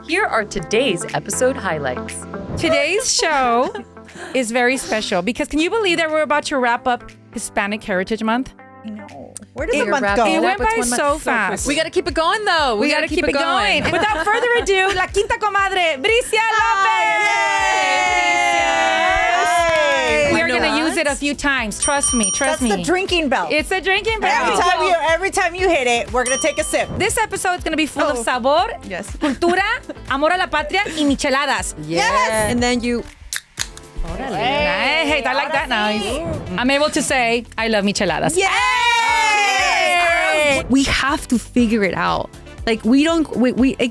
Here are today's episode highlights. Today's show is very special because can you believe that we're about to wrap up Hispanic Heritage Month? No. Where does the month go? It went by so fast. We got to keep it going, though. We got to keep it going. Without further ado, La Quinta Comadre, Bricia Lopez. We are going to use it a few times. Trust me. That's the drinking bell. It's a drinking bell. Every time you hit it, we're going to take a sip. This episode is going to be full of sabor, cultura, amor a la patria, y micheladas. Yes. And then you... Hey, I like that now. I'm able to say, I love micheladas. Yay! We have to figure it out. Like we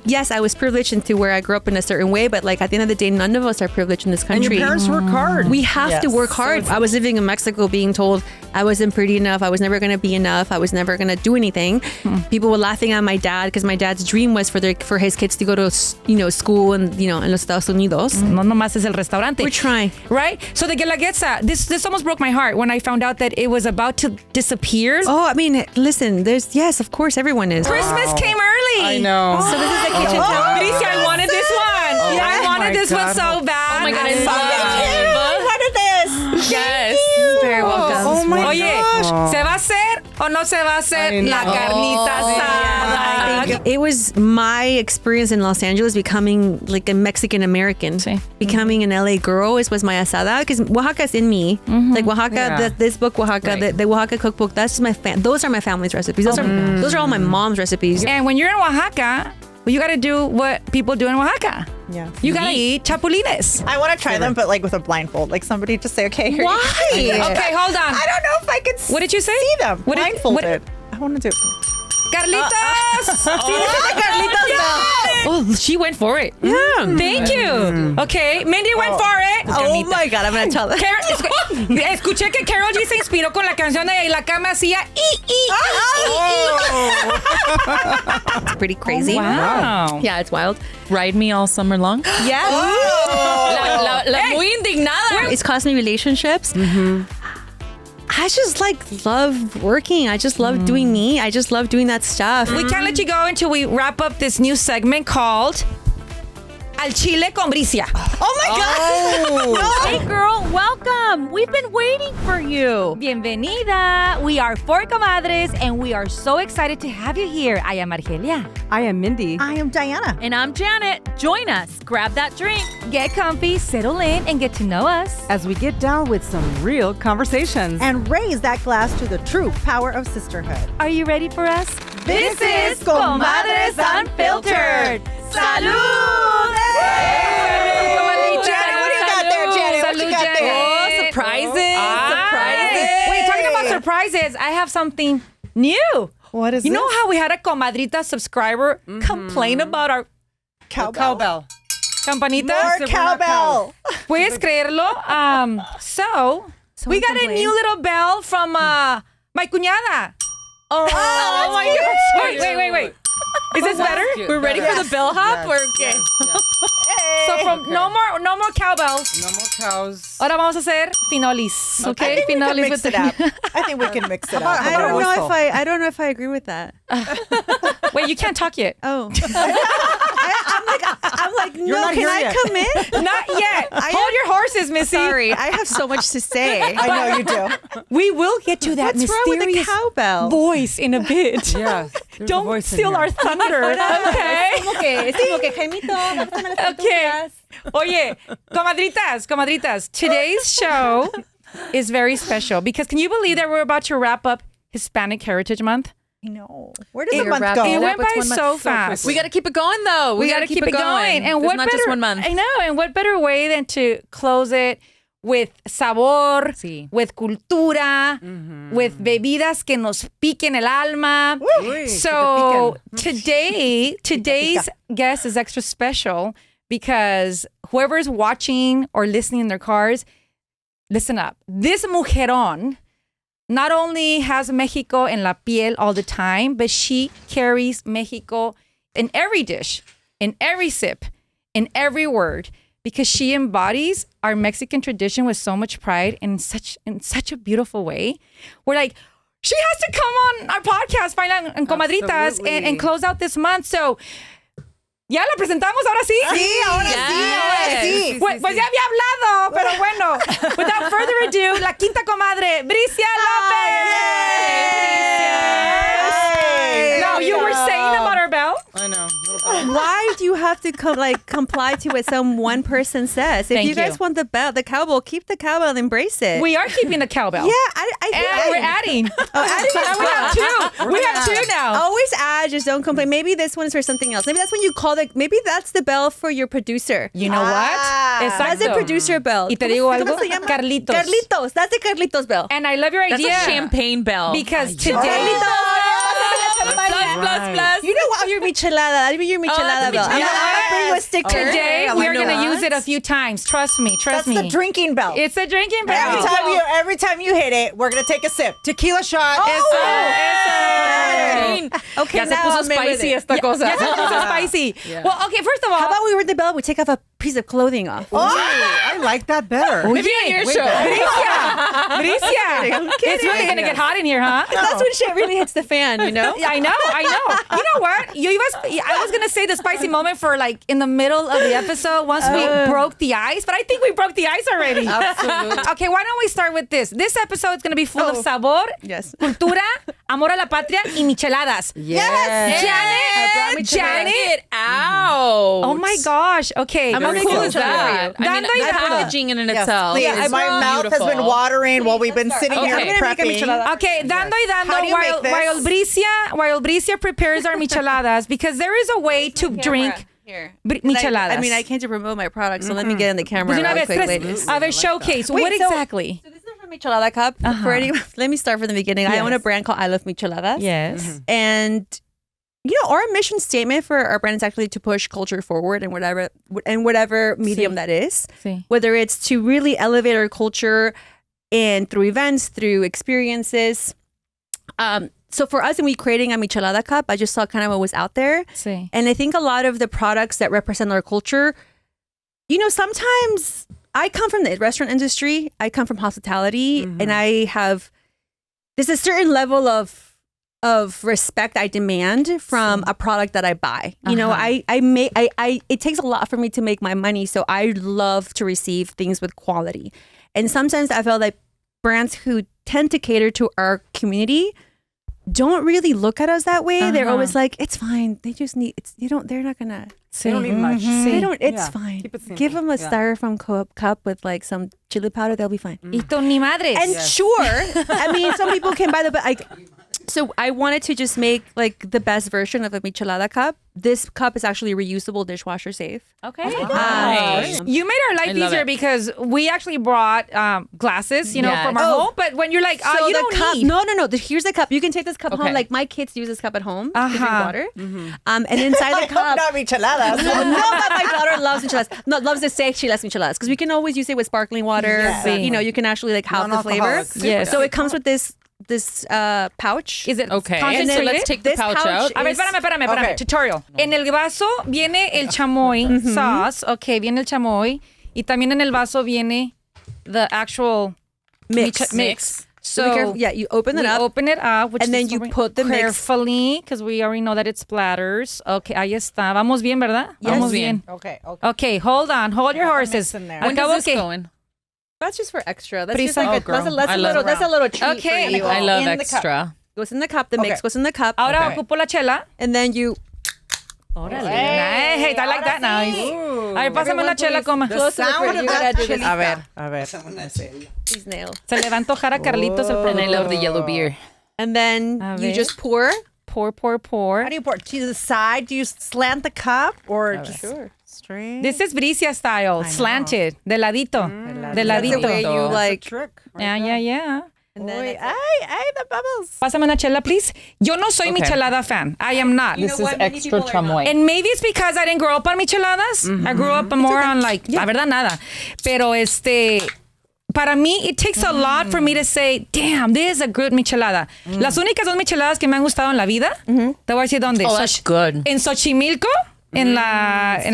yes, I was privileged into where I grew up in a certain way, but like at the end of the day, none of us are privileged in this country. And your parents work hard. We have to work hard. I was living in Mexico being told I wasn't pretty enough. I was never going to be enough. I was never going to do anything. People were laughing at my dad because my dad's dream was for his kids to go to, school and, in los Estados Unidos. No nomás es el restaurante. We're trying. Right? So the Guelaguetza, this almost broke my heart when I found out that it was about to disappear. Oh, I mean, listen, yes, of course, everyone is. Christmas came early. I know. So this is the kitchen table. Bricia, I wanted this one. I wanted this one so bad. Oh my God, I wanted this. Yes. Very welcome. Oh my Oye, gosh. ¿se va a hacer o no se va a hacer I la know. carnita asada? It was my experience in Los Angeles becoming like a Mexican American. Sí. Becoming an LA girl was my asada because Oaxaca's in me. Like Oaxaca, Yeah. this book Oaxaca, the Oaxaca cookbook. That's my those are my family's recipes. Those are all my mom's recipes. And when you're in Oaxaca, well, you got to do what people do in Oaxaca. Yeah. You got to eat chapulines. I want to try them, but like with a blindfold. Like somebody just say, okay, here. Why? Okay, hold on. I don't know if I could What did you say? see them. What did- Blindfolded. I want to do it. Carlitos! Oh, she went for it. Yeah. Thank you. Okay, Mindy went for it. Oh my God, I'm gonna tell them. Escuché que Karol G se inspiró con la canción de La Cama hacía It's pretty crazy. Wow. Yeah, it's wild. Ride me all summer long. Yeah. La muy indignada. It's cost me relationships. I just love working. I just love doing me. I just love doing that stuff. We can't let you go until we wrap up this new segment called Al Chile con Bricia. Oh my God. Hey girl, welcome. We've been waiting for you. Bienvenida. We are four comadres and we are so excited to have you here. I am Argelia. I am Mindy. I am Diana. And I'm Janet. Join us. Grab that drink. Get comfy, settle in, and get to know us. As we get down with some real conversations. And raise that glass to the true power of sisterhood. Are you ready for us? This is Comadres Unfiltered. Salud! Janet, what do you got there, Janet? What you got there? Oh, surprises. Surprises. Wait, talking about surprises, I have something new. What is You know this? how we had a comadrita subscriber complain about our Cowbell. campanitas? More cowbell. Puedes creerlo? So we got a new little bell from my cuñada. Oh my gosh. Wait. Is this better? We're ready for the bellhop? We're okay. So from no more cowbells. No more cows. Ahora vamos a hacer finolis. I Okay, think we can finolis mix it up. I think we can mix it up. I don't know if I agree with that. Wait, you can't talk yet. Oh. I'm like, You're no, not can here I yet. come in? Not yet. Hold your horses, Missy. Sorry, I have so much to say. I know you do. We will get to that What's wrong with the mysterious cowbell? voice in a bit. Yeah. there's a Don't voice in steal here. our thunder, okay? Okay. Oye, comadritas, today's show is very special because can you believe that we're about to wrap up Hispanic Heritage Month? I know. Where does the You're month wrapping go? It up. went It's by 1 month so so fast. We got to keep it going, though. We got to keep it going. And It's what not better? just 1 month. I know. And what better way than to close it with sabor, Sí. with cultura, with bebidas que nos piquen el alma. Uy, So que te today's guest is extra special because whoever's watching or listening in their cars, listen up. This mujerón not only has Mexico en la piel all the time, but she carries Mexico in every dish, in every sip, in every word, because she embodies our Mexican tradition with so much pride and in such a beautiful way. We're like, she has to come on our podcast, Baila en Comadritas, Absolutely. and close out this month. So ¿Ya la presentamos ahora sí? Sí, ahora sí. Pues ya había hablado, pero bueno. Without further ado, la quinta comadre, Bricia Lopez. No, you were saying about our bell? I know. Why do you have to comply to what some one person says? If Thank you guys you. want the cowbell, keep the cowbell and embrace it. We are keeping the cowbell. yeah, I And think we're adding. adding So now we have two. We have two now. always add, just don't complain. Maybe this one is for something else. Maybe that's when you call maybe that's the bell for your producer. You know what? That's the producer bell. Y te digo algo, ¿Cómo se llama? Carlitos. Carlitos. That's the Carlitos bell. And I love your That's idea. a champagne bell. Because today... Plus. You know what? Your michelada. That'll be your michelada bell. I'm gonna bring you a sticker. Today, Okay. we're You know going to what? use it a few times. Trust me. That's the drinking bell. It's a drinking bell. Every time you hit it, we're gonna take a sip. Tequila shot. Okay, Ya se now puso I'm in with spicy it. esta cosa. Yes, it's so spicy. Well, okay, first of all... How about we ring the bell? We take off a piece of clothing off. I like that better. Maybe on your show. Bricia, it's really going to get hot in here, huh? That's when shit really hits the fan, you know? I know. You know what? I was going to say the spicy moment for like in the middle of the episode once we broke the ice, but I think we broke the ice already. Absolutely. Okay, why don't we start with this? This episode is going to be full of sabor, Yes. cultura, amor a la patria, y micheladas. Janet, get out. Oh my gosh. Okay. How okay, cool so- is that? I mean, Dando y the dando. packaging in itself. Please, is my mouth has been beautiful. watering while we've been sitting here Okay. I'm gonna make a prepping. michelada. Okay, dando y dando How do you while, make this? while Bricia prepares our micheladas, because there is a way to drink Here. micheladas. I mean, I came to promote my product, so let me get in the camera Pues de una real vez, quick, tres. ladies. A ver, showcase. Wait, What so- exactly? So this is from Michelada Cup. For any, let me start from the beginning. I own a brand called I Love Micheladas. Yes. And you know, our mission statement for our brand is actually to push culture forward in whatever medium that is. Sí. Whether it's to really elevate our culture and through events, through experiences. So for us, when we creating a Michelada Cup, I just saw kind of what was out there. Sí. And I think a lot of the products that represent our culture, you know, sometimes I come from the restaurant industry, I come from hospitality, and there's a certain level of respect I demand from a product that I buy. You know, it takes a lot for me to make my money, so I love to receive things with quality. And sometimes I felt like brands who tend to cater to our community don't really look at us that way. They're always like, it's fine. They just need, they're not gonna, They don't need much. they don't, it's Yeah. fine. Keep it simple. Give them a Yeah. styrofoam cup with like some chili powder. They'll be fine. Y tú ni madres. And sure, I mean, some people can buy so I wanted to just make like the best version of a Michelada cup. This cup is actually reusable, dishwasher safe. Okay. Nice. You made our life I love easier it. because we actually brought glasses, you know, Yes. from our home. But when you're like, So you the don't cup, need. no. Here's the cup. You can take this cup Okay. home. Like my kids use this cup at home to drink Uh-huh. water. And inside I the hope cup. not micheladas. No, but my daughter loves micheladas. No, loves to say she loves micheladas because we can always use it with sparkling water. Yeah. But, you know, you can actually like have the flavor. Non-alcoholic. Yes. So it comes with this pouch. Is it Okay. So concentrated? let's take the This pouch pouch out. A ver, is- espérame. Okay. Tutorial. En el vaso viene el chamoy sauce. Okay, viene el chamoy. Y también en el vaso viene the actual mix. mix. So be careful. Yeah, you open it we up. open it up. Which and then is you very put the mix. carefully, because we already know that it splatters. Okay, ahí está. Vamos bien, ¿verdad? Yes. Vamos bien. Okay. Okay, hold on. Hold your horses. mix in there. When Acabo does this que- go in? That's just for extra. That's Prisa. just like Oh, a, girl. that's I a love little. it. That's a little treat Okay. for you. I love in the cup. extra. Goes in the cup. The mix Okay. goes in the cup. Ahora Okay. ocupo la chela. And then you. Órale. Hey, I like that now. A ver, pásame una chela, coma. The sound of that chili. A ver. These nails. Se le va a antojar a Carlitos el And I producto. love the yellow beer. And then A you ver. just pour. Pour. How do you pour? To the side? Do you slant the cup or just straight? This is Bricia style, slanted, de ladito, de That's the ladito. way you like. trick. Yeah. And then Boy, that's it. ay, the bubbles. Pásame una chela, please. Yo no soy michelada fan. I am not. This is extra chamoy. And maybe it's because I didn't grow up on micheladas. I grew up more on like, la verdad, nada. Pero para mí, it takes a lot for me to say, damn, this is a good michelada. Las únicas dos micheladas que me han gustado en la vida, te voy a decir dónde. Oh, that's good. En Xochimilco, en las,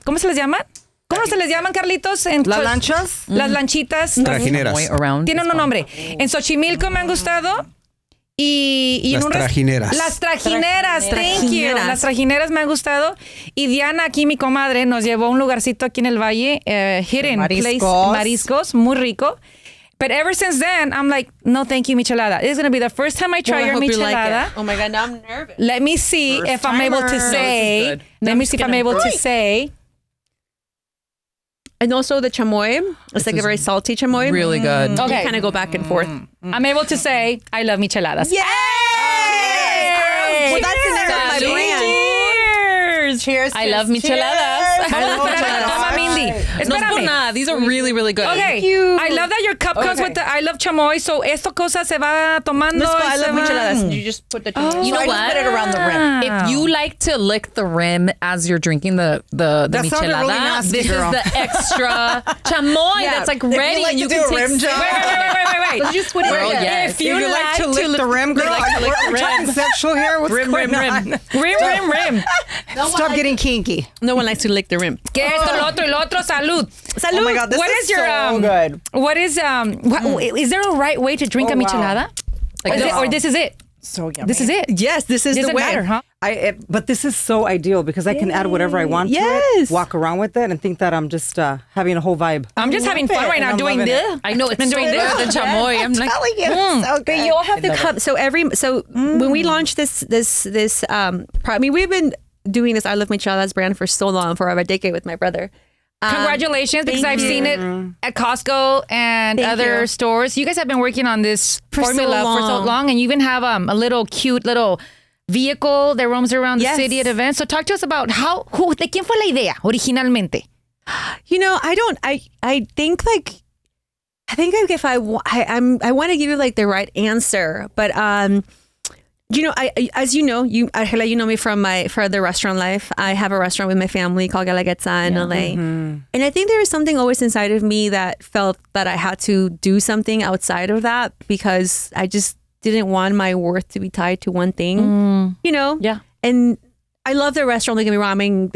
¿cómo se les llaman? ¿Cómo se les llaman, Carlitos? ¿Las lanchas? Las lanchitas. Trajineras. Way around. Tienen un nombre. En Xochimilco me han gustado Y Las trajineras. Las trajineras, thank you. Las trajineras me han gustado. Y Diana, aquí mi comadre, nos llevó a un lugarcito aquí en el Valle, hidden place, mariscos, muy rico. But ever since then, I'm like, no, thank you, michelada. This is going to be the first time I try your michelada. Oh my God, now I'm nervous. Let me see if I'm able to say. Let me see if I'm able to say. And also the chamoy. It's like a very salty chamoy. Really good. Okay. You kind of go back and forth. I'm able to say, I love micheladas. Yay! Well, that's the name of my brand. Cheers. Cheers. I love micheladas. Toma, Mindy. No es por Espérame. nada. These are really, really good. Okay. I love that your cup comes with the I love chamoy. So esto cosa se va tomando. I y se love va- micheladas. You just put the You know I just what? put it around the rim. If you like to lick the rim as you're drinking the That sounded michelada, really nasty, this girl. is the extra chamoy that's like If you ready like and you to can do a take rim job. Wait. Let's just put it Girl, in. yes. If you like to lick the rim, girl. We're talking sexual here. What's going on? Rim. Stop getting kinky. No one likes to lick the rim. ¿Qué es lo otro? Y lo otro, salud. Oh my God, this What is is your so good. What is is there a right way to drink a wow. michelada? Or this is it? So yummy. This is it. Yes, this is Doesn't the way. matter, huh? But this is so ideal because I can add whatever I want to Yes. it, walk around with it, and think that I'm just having a whole vibe. I'm just having fun right now I'm doing loving this. I know it's Been so doing good, this. the chamoy. I'm like, telling you, it's so good. But you all have the cup. So when we launched this I mean, we've been doing this I Love Micheladas brand for so long, for over a decade with my brother. Congratulations, because I've seen it at Costco and Thank other you. stores. You guys have been working on this For so formula for so long. long, and you even have a little cute little vehicle that roams around the Yes. city at events. So talk to us about de quién fue la idea originalmente? You know, I think like if I want to give you like the right answer, but you know, as you know, Angela, you know me from the restaurant life. I have a restaurant with my family called Guelaguetza in LA. And I think there was something always inside of me that felt that I had to do something outside of that because I just didn't want my worth to be tied to one thing, you know? Yeah. And I love the restaurant, don't get me wrong. I mean,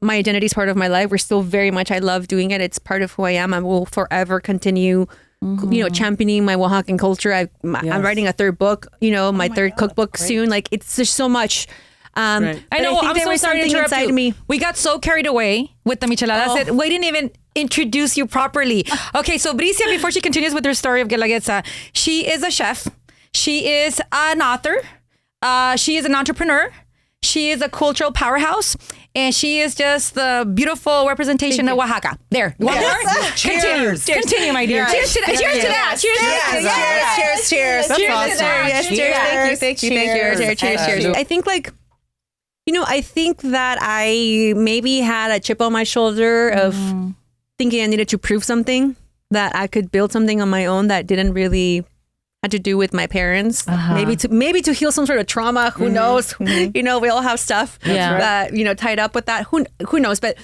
my identity is part of my life. We're still very much, I love doing it. It's part of who I am. I will forever continue you know, championing my Oaxacan culture. I'm writing a third book, you know, my third cookbook soon. Like, it's just so much. I know. I'm so sorry to interrupt you. Me. We got so carried away with the micheladas that we didn't even introduce you properly. Okay, so Bricia, before she continues with her story of Guelaguetza, she is a chef. She is an author. She is an entrepreneur. She is a cultural powerhouse. And she is just the beautiful representation of Oaxaca. There. One more? Cheers. Continue, my dear. Cheers to that. Cheers to that. Cheers to that. Cheers. That's Cheers awesome. to that. Yes, cheers. Thank you. I think like, you know, I think that I maybe had a chip on my shoulder of thinking I needed to prove something, that I could build something on my own that didn't really had to do with my parents. Maybe to heal some sort of trauma. Who knows? You know, we all have stuff that, you know, tied up with that. Who knows? But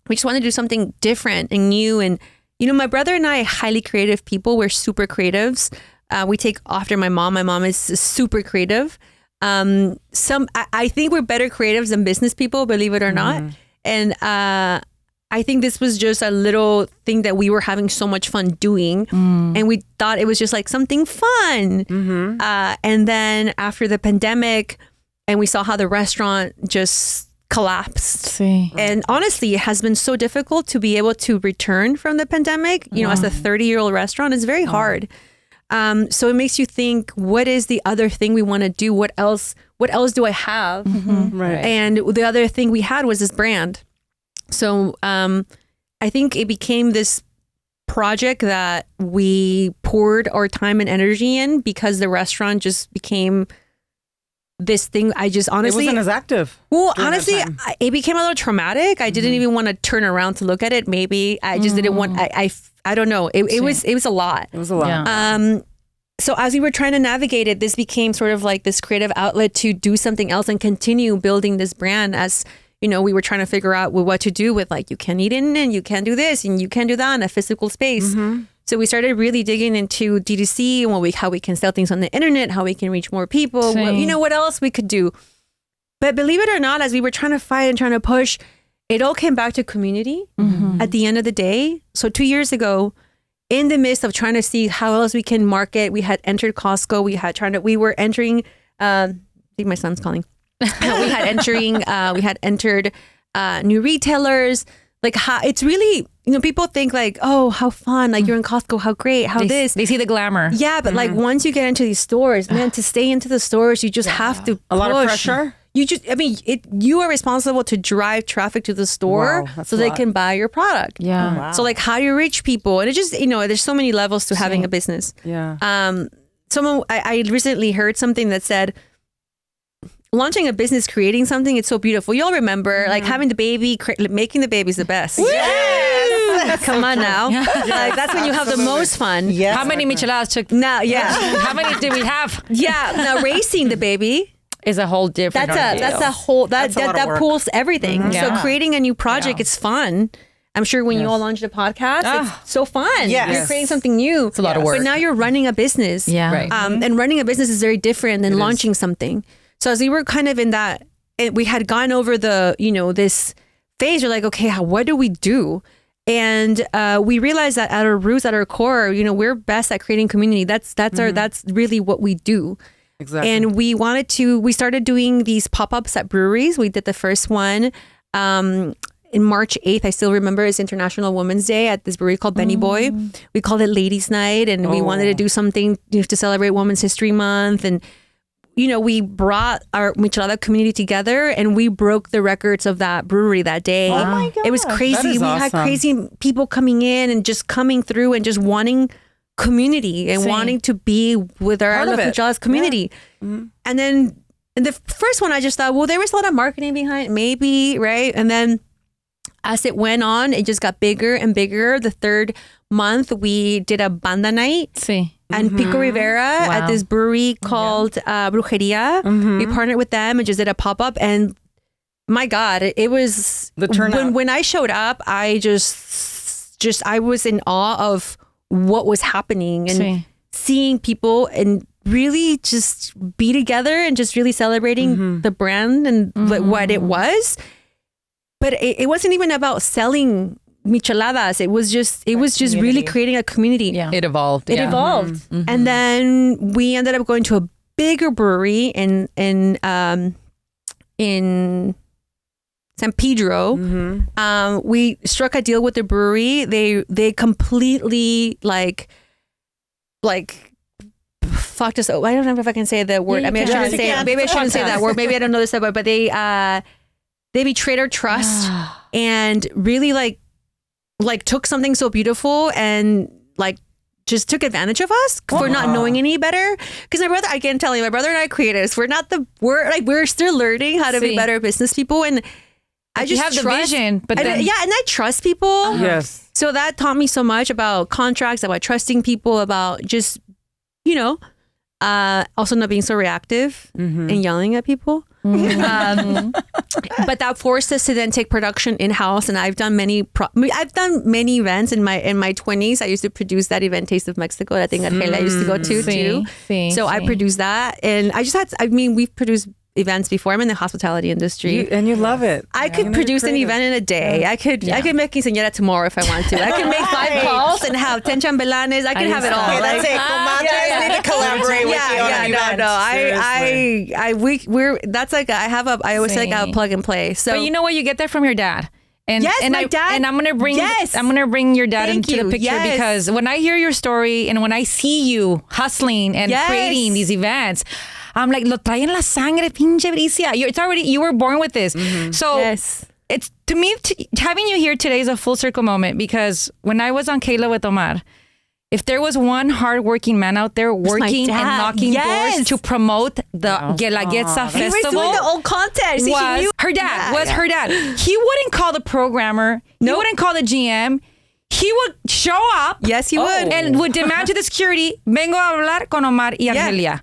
we just want to do something different and new. And, you know, my brother and I are highly creative people. We're super creatives. We take after my mom. My mom is super creative. I think we're better creatives than business people, believe it or not. And I think this was just a little thing that we were having so much fun doing. And we thought it was just like something fun. And then after the pandemic, and we saw how the restaurant just collapsed. And honestly, it has been so difficult to be able to return from the pandemic. You know, as a 30-year-old restaurant, it's very hard. So it makes you think, what is the other thing we want to do? What else do I have? Right. And the other thing we had was this brand. So I think it became this project that we poured our time and energy in because the restaurant just became this thing. I just honestly... It wasn't as active. Well, during that honestly, time. it became a little traumatic. I didn't even want to turn around to look at it. Maybe I just didn't want... I don't know. It was a lot. It was a lot. Yeah. So as we were trying to navigate it, this became sort of like this creative outlet to do something else and continue building this brand as... You know, we were trying to figure out what to do with, like, you can't eat in and you can't do this and you can't do that in a physical space. So we started really digging into D2C and how we can sell things on the internet, how we can reach more people, you know, what else we could do. But believe it or not, as we were trying to fight and trying to push, it all came back to community at the end of the day. So 2 years ago, in the midst of trying to see how else we can market. We had entered Costco. We were entering, I think my son's calling. we had entered new retailers. Like how it's really, people think like, oh, how fun. Like you're in Costco. How great. They see the glamour. Yeah. But like once you get into these stores, man, to stay into the stores, you just have to A lot of push. pressure? You are responsible to drive traffic to the store so they can buy your product. Yeah. Wow. So like how do you reach people? And it just, there's so many levels to having a business. Yeah. I recently heard something that said, launching a business, creating something, it's so beautiful. You all remember like having the baby, making the baby's the best. Yes. Come on now. Like, that's when you have the most fun. Yes. How many micheladas took? Now, yeah. How many did we have? Yeah. Now raising the baby. Is a whole different. That's a whole that pulls everything. Yeah. So creating a new project, it's fun. I'm sure when you all launched a podcast, it's so fun. Yes. You're creating something new. It's a lot of work. But now you're running a business. Yeah. Right. And running a business is very different than launching something. So as we were kind of in that, we had gone over the, this phase. You're like, okay, what do we do? And we realized that at our roots, at our core, we're best at creating community. That's really what we do. Exactly. And we started doing these pop-ups at breweries. We did the first one in March 8th. I still remember it's International Women's Day at this brewery called Benny Boy. We called it Ladies Night, and we wanted to do something to celebrate Women's History Month. And, we brought our Michelada community together and we broke the records of that brewery that day. Oh my God. It was crazy. That is We had awesome. crazy people coming in and just coming through and just wanting community and wanting to be with our Part of it. Micheladas community. And then in the first one, I just thought, well, there was a lot of marketing behind it, maybe, right? And then as it went on, it just got bigger and bigger. The third month, we did a banda night. See. And Pico Rivera at this brewery called Brujeria. We partnered with them and just did a pop-up. And my God, it was... The turnout. When I showed up, I I was in awe of what was happening and seeing people and really just be together and just really celebrating the brand and what it was. But it wasn't even about selling micheladas. It was just really creating a community. Yeah. It evolved. It evolved. And then we ended up going to a bigger brewery in San Pedro. We struck a deal with the brewery. They completely like fucked us. I don't know if I can say the word. Yeah, I mean, I you shouldn't can. say. You can. Maybe I shouldn't say Podcast. that word. Maybe I don't know this word. But they betrayed our trust and really like took something so beautiful and like just took advantage of us for not knowing any better. Because my brother, I can tell you, my brother and I are creatives. We're still learning how to be better business people. And I just have the trust, vision, but then and I trust people. Yes. So that taught me so much about contracts, about trusting people, about just, also not being so reactive and yelling at people. But that forced us to then take production in house. And I've done many events in my 20s. I used to produce that event, Taste of Mexico. I think Angela used to go to too. So I produced that, and we've produced events before. I'm in the hospitality industry. You love it. I could produce an event in a day. I could make quinceañera tomorrow if I want to. I could make 5 calls and have 10 chambelanes. I could have it all. Okay, that's it. Comadres need to collaborate with you on an event. I always say like a plug and play. So But you know what? You get that from your dad. And Yes, and my dad. And I'm gonna bring your dad Thank into you. the picture Yes. because when I hear your story and when I see you hustling and Yes. creating these events, I'm like, lo traen la sangre, pinche Bricia. You were born with this. So yes. it's to me having you here today is a full circle moment because when I was on Kayla with Omar, if there was one hardworking man out there working and dad. knocking Yes. doors to promote the Guelaguetza He was festival, doing the old content. See, he was knew- her dad. Yeah, was yeah. her dad. He wouldn't call the programmer. He wouldn't call the GM. He would show up. Yes, he would. And would demand to the security, vengo a hablar con Omar y Argelia.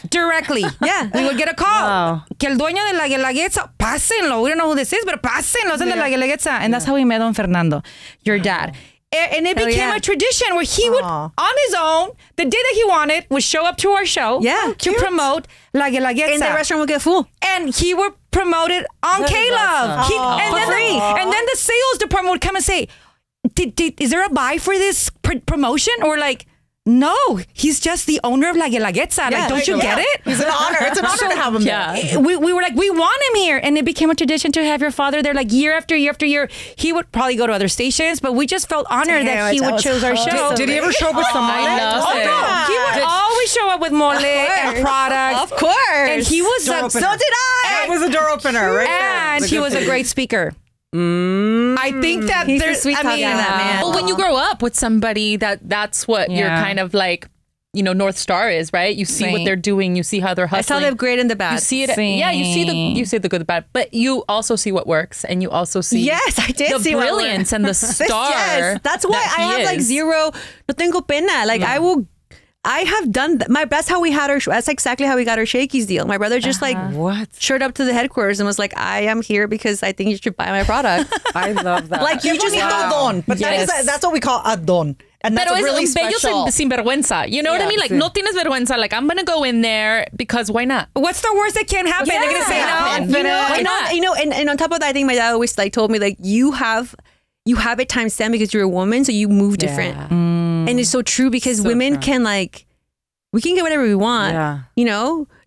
Directly. Yeah. We would get a call. Wow. Que el dueño de la Guelaguetza, pásenlo. We don't know who this is, but pásenlo. Es el de la Guelaguetza. And that's how we met Don Fernando, your dad. And it became a tradition where he would, on his own, the day that he wanted, would show up to our show to promote La Guelaguetza. And the restaurant would get full. And he would promote it on K-Love. For free. And then the sales department would come and say, is there a buy for this promotion? Or like, no, he's just the owner of La Guelaguetza. Like, don't you get it? It's an honor. It's an honor to have him there. We were like, we want him here. And it became a tradition to have your father there like year after year after year. He would probably go to other stations, but we just felt honored that he would choose our show. Did he ever show up with some I love it. No, he would always show up with mole and products. Of course. And he was Door so opener. did I. That was a door opener, right there. And he was a great speaker. I think that He's a there's sweet talker, that man. Well, when you grow up with somebody that's what you're kind of like, North Star is, right? You see what they're doing, you see how they're I hustling. saw the great and the bad. You see it. Yeah, you see the good, the bad, but you also see what works, and you also see Yes, I did the see what brilliance and the star. Yes, that's why that I he have like is. zero. No tengo pena. Like I have done that's how we had our. That's exactly how we got our Shakey's deal. My brother just like showed up to the headquarters and was like, "I am here because I think you should buy my product." I love that. Like you just need a don, but that's what we call a don. And that's Pero really es bello special. sin vergüenza. You know what I mean? Like, no tienes vergüenza. Like, I'm going to go in there because why not? What's the worst that can happen? They're going to say no. And on top of that, I think my dad always like told me like you have it times 10 because you're a woman, so you move different. And it's so true because women can like we can get whatever we want. Yeah.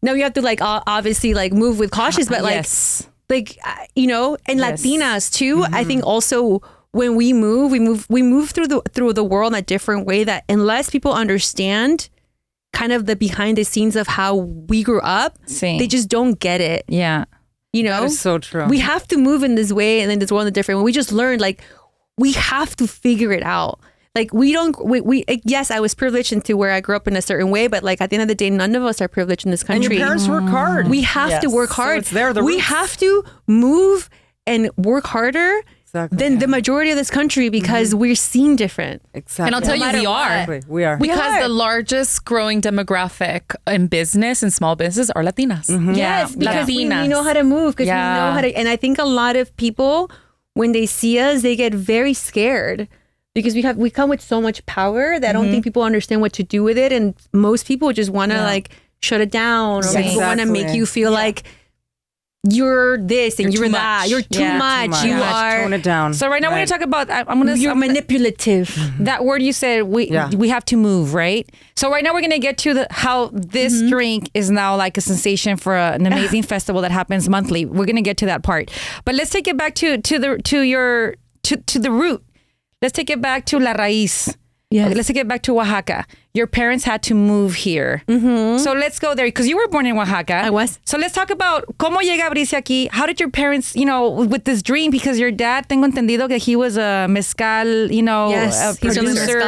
Now you have to like obviously like move with cautious, but like and Latinas too. I think also. When we move through the world in a different way that unless people understand kind of the behind the scenes of how we grew up, they just don't get it. Yeah. That is so true. We have to move in this way and in this world in a different way. We just learned like we have to figure it out. Like we yes, I was privileged into where I grew up in a certain way, but like at the end of the day, none of us are privileged in this country. And your parents work hard. We have to work hard. So it's we have to move and work harder than the majority of this country because we're seen different. Exactly. And I'll tell you, we are. Because the largest growing demographic in business and small business are Latinas. Yes, because we Latinas. know how to move. Because we know how to. And I think a lot of people, when they see us, they get very scared because we come with so much power that I don't think people understand what to do with it. And most people just want to like shut it down or people want to make you feel like you're this and you're that. You're too much. You are. Tone it down. So right now we're going to talk about. You're manipulative. That word you said. We have to move, right? So right now we're going to get to how this drink is now like a sensation for an amazing festival that happens monthly. We're going to get to that part, but let's take it back to the root. Let's take it back to la raíz. Yes. Okay, let's take it back to Oaxaca. Your parents had to move here. So let's go there because you were born in Oaxaca. I was. So let's talk about cómo llega Bricia aquí. How did your parents, with this dream? Because your dad, tengo entendido que he was a mezcal, a producer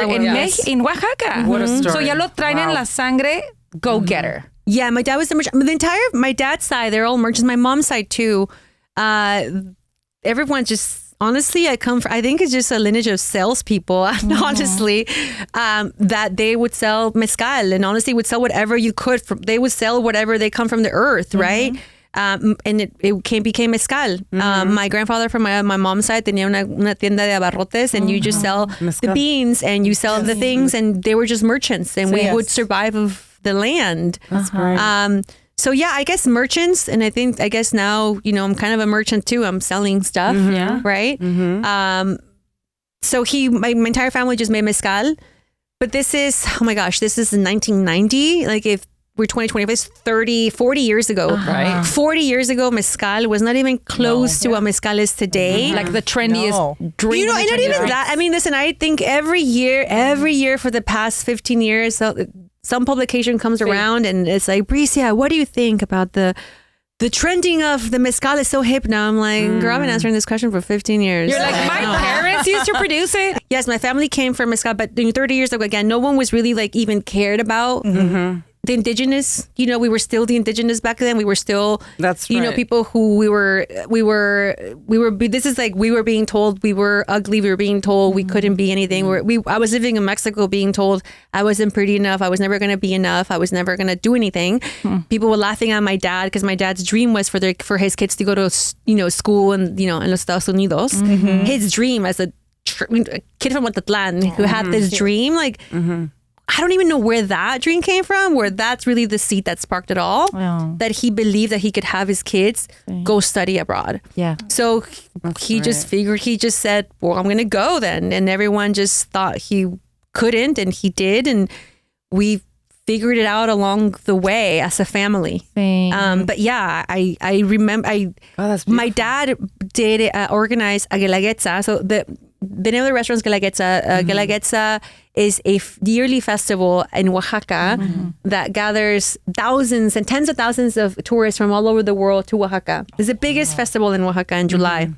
in Oaxaca. What a story. So ya lo traen en la sangre, go-getter. Yeah, my dad was the merchant. My dad's side, they're all merchants. My mom's side too. Everyone just... Honestly, I think it's just a lineage of salespeople, honestly, that they would sell mezcal and honestly would sell whatever you could. They would sell whatever they come from the earth, right? And it became mezcal. My grandfather from my mom's side tenía una tienda de abarrotes and you just sell the beans and you sell the things and they were just merchants and we would survive of the land. That's great. So yeah, I guess merchants, and I guess now, I'm kind of a merchant too. I'm selling stuff, right? So my entire family just made mezcal, but this is, oh my gosh, this is in 1990. Like if we're 2025, it's 40 years ago. Right. 40 years ago, mezcal was not even close to what mezcal is today. Like the trendiest drink. And not even that. I mean, listen, I think every year for the past 15 years, some publication comes around and it's like, Bricia, what do you think about the trending of the mezcal is so hip now? I'm like, girl, I've been answering this question for 15 years. You're like, my parents used to produce it. Yes, my family came from mezcal, but 30 years ago, again, no one was really like even cared about the indigenous. We were still the indigenous back then. We were still, people who we were, this is like, we were being told we were ugly. We were being told we couldn't be anything. I was living in Mexico being told I wasn't pretty enough. I was never going to be enough. I was never going to do anything. People were laughing at my dad because my dad's dream was for his kids to go to, school in los Estados Unidos. His dream as a kid from Guelaguetza who had this dream, like, I don't even know where that dream came from, where that's really the seed that sparked it all. That he believed that he could have his kids go study abroad. Yeah. So he just said, well, I'm going to go then. And everyone just thought he couldn't, and he did. And we figured it out along the way as a family. But yeah, I remember my dad did organize a Guelaguetza. So the name of the restaurant is Guelaguetza. Guelaguetza is a yearly festival in Oaxaca that gathers thousands and tens of thousands of tourists from all over the world to Oaxaca. It's the biggest festival in Oaxaca in July.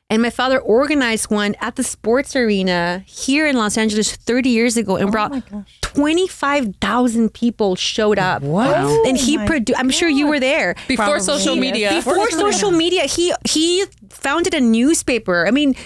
And my father organized one at the sports arena here in Los Angeles 30 years ago and brought 25,000 people showed up. Wow. And he produced, I'm sure you were there. Before social media. Before social media, he founded a newspaper. I mean,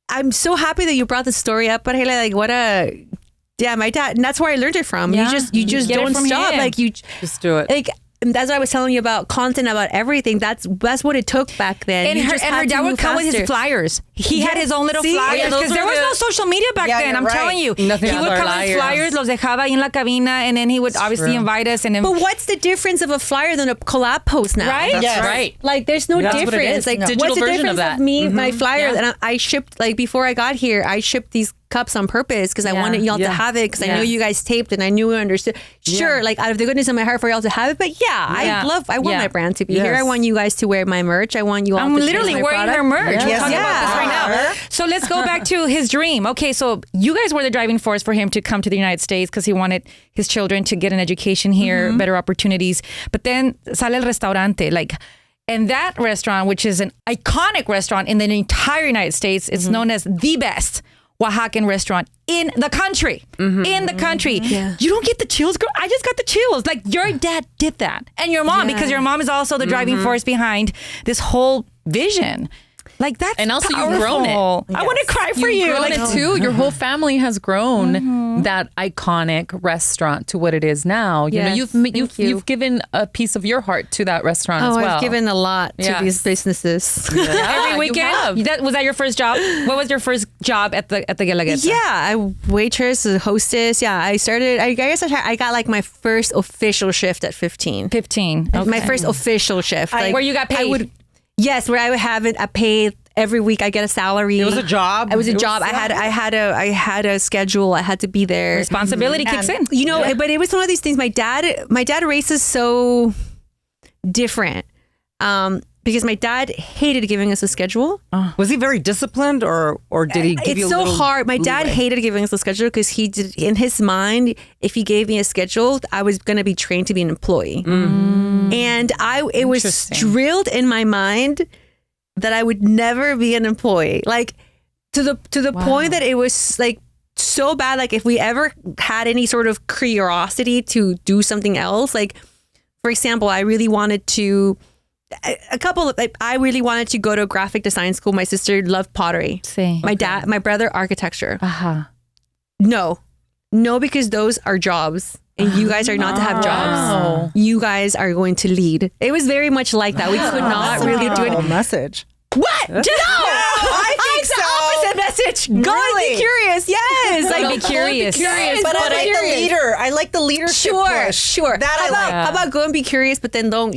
I'm so happy that you brought the story up, but like my dad, and that's where I learned it from. Yeah. You just don't stop. him. Like you Just do it. like that's what I was telling you about content, about everything. That's what it took back then. And You her just had to dad would move come with his faster. flyers. He had his own little See? flyers Yeah, because there was no social media back Yeah, then. you're I'm right. telling you. Nothing He would else. come with flyers, los dejaba ahí en la cabina, and then he would obviously invite us. And then, But what's the difference of a flyer than a collab post now? Right? Yes. Yes. Right. Like there's no That's what it difference. is. Like Digital what's the version of difference that. me, my flyers, Yeah. and I shipped like before I got here. I shipped these cups on purpose because I wanted y'all to have it because I know you guys taped and I knew and understood. Sure, like out of the goodness of my heart for y'all to have it, but I want my brand to be here. I want you guys to wear my merch. I want you all. I'm to literally share my wearing product. her merch. We're Yes. talking about this right now. So let's go back to his dream. Okay, so you guys were the driving force for him to come to the United States because he wanted his children to get an education here, better opportunities. But then sale el restaurante, like, and that restaurant, which is an iconic restaurant in the entire United States, it's known as the best Oaxacan restaurant in the country. In the country. You don't get the chills, girl. I just got the chills. Like your dad did that. And your mom, because your mom is also the driving force behind this whole vision. Like that's And also powerful. you've grown it. I want to cry for you. You've grown Like, it too. Your whole family has grown that iconic restaurant to what it is now. You know, Yes, you've given a piece of your heart to that restaurant as well. I've given a lot to Yes. these businesses. every you weekend. have. Was that your first job? What was your first job at the Guelaguetza? Yeah, I waitress, a hostess. Yeah, I started. I guess I got like my first official shift at 15. 15. My first official shift, like where you got paid. Yes, where I would have it. I paid every week. I get a salary. It was a job. It was a job. I had a schedule. I had to be there. Responsibility kicks in. You know, but it was one of these things. My dad raised us so different. Because my dad hated giving us a schedule. Was he very disciplined, or did he give you It's a so little hard. My dad leeway? hated giving us a schedule because he did, in his mind, if he gave me a schedule, I was going to be trained to be an employee. And it was drilled in my mind that I would never be an employee. Like to the point that it was like so bad. Like if we ever had any sort of curiosity to do something else, like for example, I really wanted to. I really wanted to go to a graphic design school. My sister loved pottery. Sí. My brother, architecture. No, because those are jobs. And you guys are not to have jobs. You guys are going to lead. It was very much like that. We could not really do it. Message. What? No! I think so. the opposite message. Go and be curious. Yes. Like, be curious. But I like the leader. I like the leadership push. Sure. That How about go and be curious, but then don't,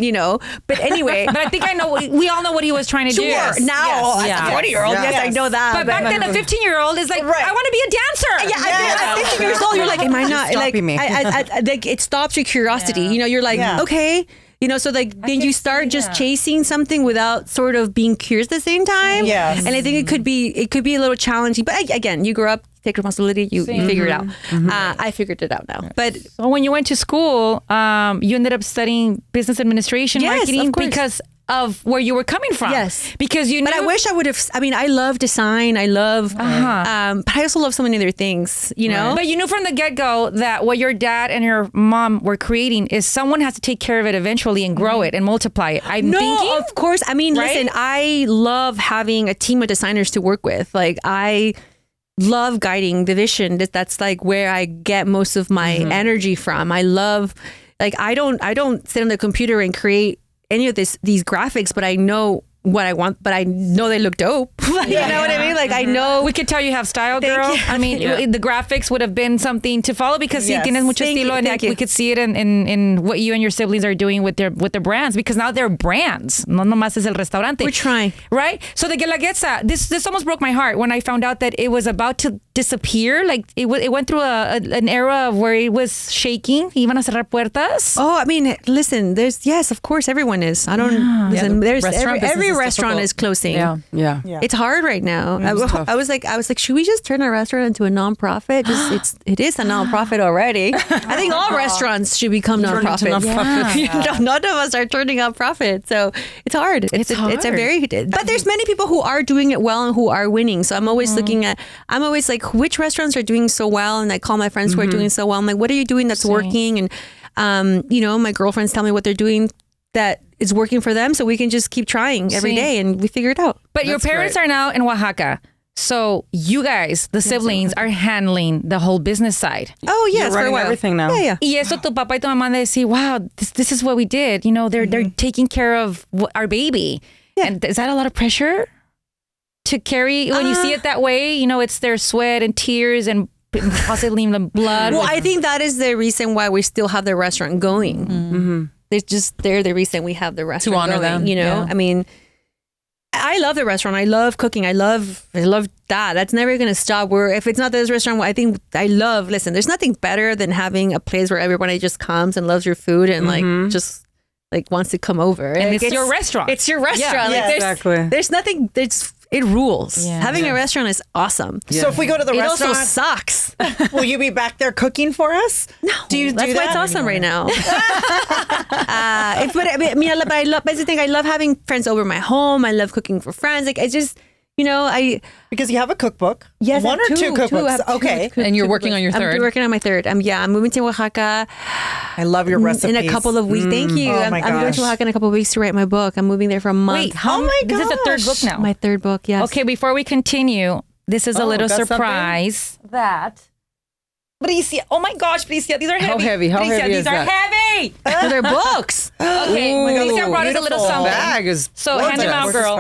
But anyway. But I think I know. We all know what he was trying to do. Now, Yes. as a 20-year-old, yes, I know that. But back then, a 15-year-old is like, I want to be a dancer. Yeah, at 15 years old, you're like, am I not? Like, stopping me. like, it stops your curiosity. You're like, okay. So like then you start just chasing something without sort of being curious at the same time. Yes. And I think it could be a little challenging. But again, you grow up, take responsibility, you figure it out. I figured it out now. But So when you went to school, you ended up studying business administration, Yes, marketing, of course. because of where you were coming from. Yes. Because you knew. But I wish I would have. I mean, I love design. I love. But I also love so many other things. But you knew from the get-go that what your dad and your mom were creating is someone has to take care of it eventually and grow it and multiply it. I'm thinking. Of course. I mean, Right? listen. I love having a team of designers to work with. Like I love guiding the vision. That's like where I get most of my energy from. I love. Like I don't sit on the computer and create any of these graphics, but I know what I want, but I know they look dope. You know what I mean? Like I know. We could tell you have style, girl. I mean, the graphics would have been something to follow because sí, tienes mucho estilo, and we could see it in what you and your siblings are doing with their brands, because now they're brands. No nomás es el restaurante. We're trying. Right? So the Guelaguetza, this almost broke my heart when I found out that it was about to disappear. Like it went through an era of where it was shaking. Iban a cerrar puertas. Oh, I mean, listen, of course, everyone is. I don't listen. There's every restaurant is closing. Yeah. It's hard right now. I was like, should we just turn our restaurant into a nonprofit? It is a nonprofit already. I think all restaurants should become nonprofit. None of us are turning out profit, so it's hard. It's a very. But there's many people who are doing it well and who are winning. So I'm always looking at. I'm always like, which restaurants are doing so well, and I call my friends who are doing so well. I'm like, what are you doing that's working? And my girlfriends tell me what they're doing that is working for them, so we can just keep trying every day and we figure it out. But your parents are now in Oaxaca. So you guys, the siblings, are handling the whole business side. Oh, yes. You're running everything now. Yeah. Y eso tu papá y tu mamá they say, wow, this is what we did. They're taking care of our baby. Yeah. And is that a lot of pressure to carry when you see it that way? It's their sweat and tears and possibly even blood. Well, I think that is the reason why we still have the restaurant going. Mm-hmm. They're the reason we have the restaurant to honor going, them. I mean, I love the restaurant. I love cooking. I love that. That's never going to stop. If it's not this restaurant, listen, there's nothing better than having a place where everybody just comes and loves your food and just wants to come over. And it's your restaurant. It's your restaurant. Yeah, exactly. There's nothing, it rules. Yeah. Having a restaurant is awesome. Yeah. So if we go to the restaurant, it also sucks. will you be back there cooking for us? No. Do you That's do why that? it's awesome right now. I love having friends over my home. I love cooking for friends. It's just, Because you have a cookbook. Yes, one or two cookbooks. Okay. And you're working on your third. I'm working on my third. I'm moving to Oaxaca. I love your recipes. In a couple of weeks. Thank you. Oh my I'm going to gosh. Oaxaca in a couple of weeks to write my book. I'm moving there for a month. Wait, this is the third book now. My third book, yes. Okay, before we continue, this is a little got surprise that Bricia. Oh my gosh, Bricia, these are heavy. How Bricia, heavy these is are that? heavy. So they're books. Okay, Bricia brought us a little something. Bag is So hand them out, girl.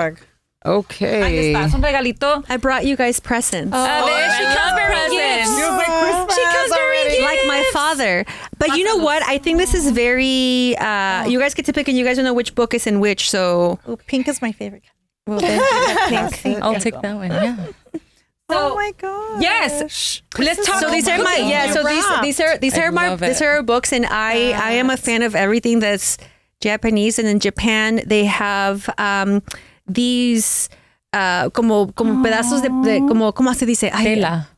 Ahí okay. está, es un regalito. I brought you guys presents. She comes bearing gifts. She comes bearing like my father. But you know what? I think this is very. You guys get to pick, and you guys don't know which book is in which. So Oh, pink is my favorite. well, then, pink. I'll take that one. Yeah. Oh my god. Yes. Let's talk. So these are my these are our books, and I am a fan of everything that's Japanese. And in Japan, they have these como pedazos de ¿cómo se dice?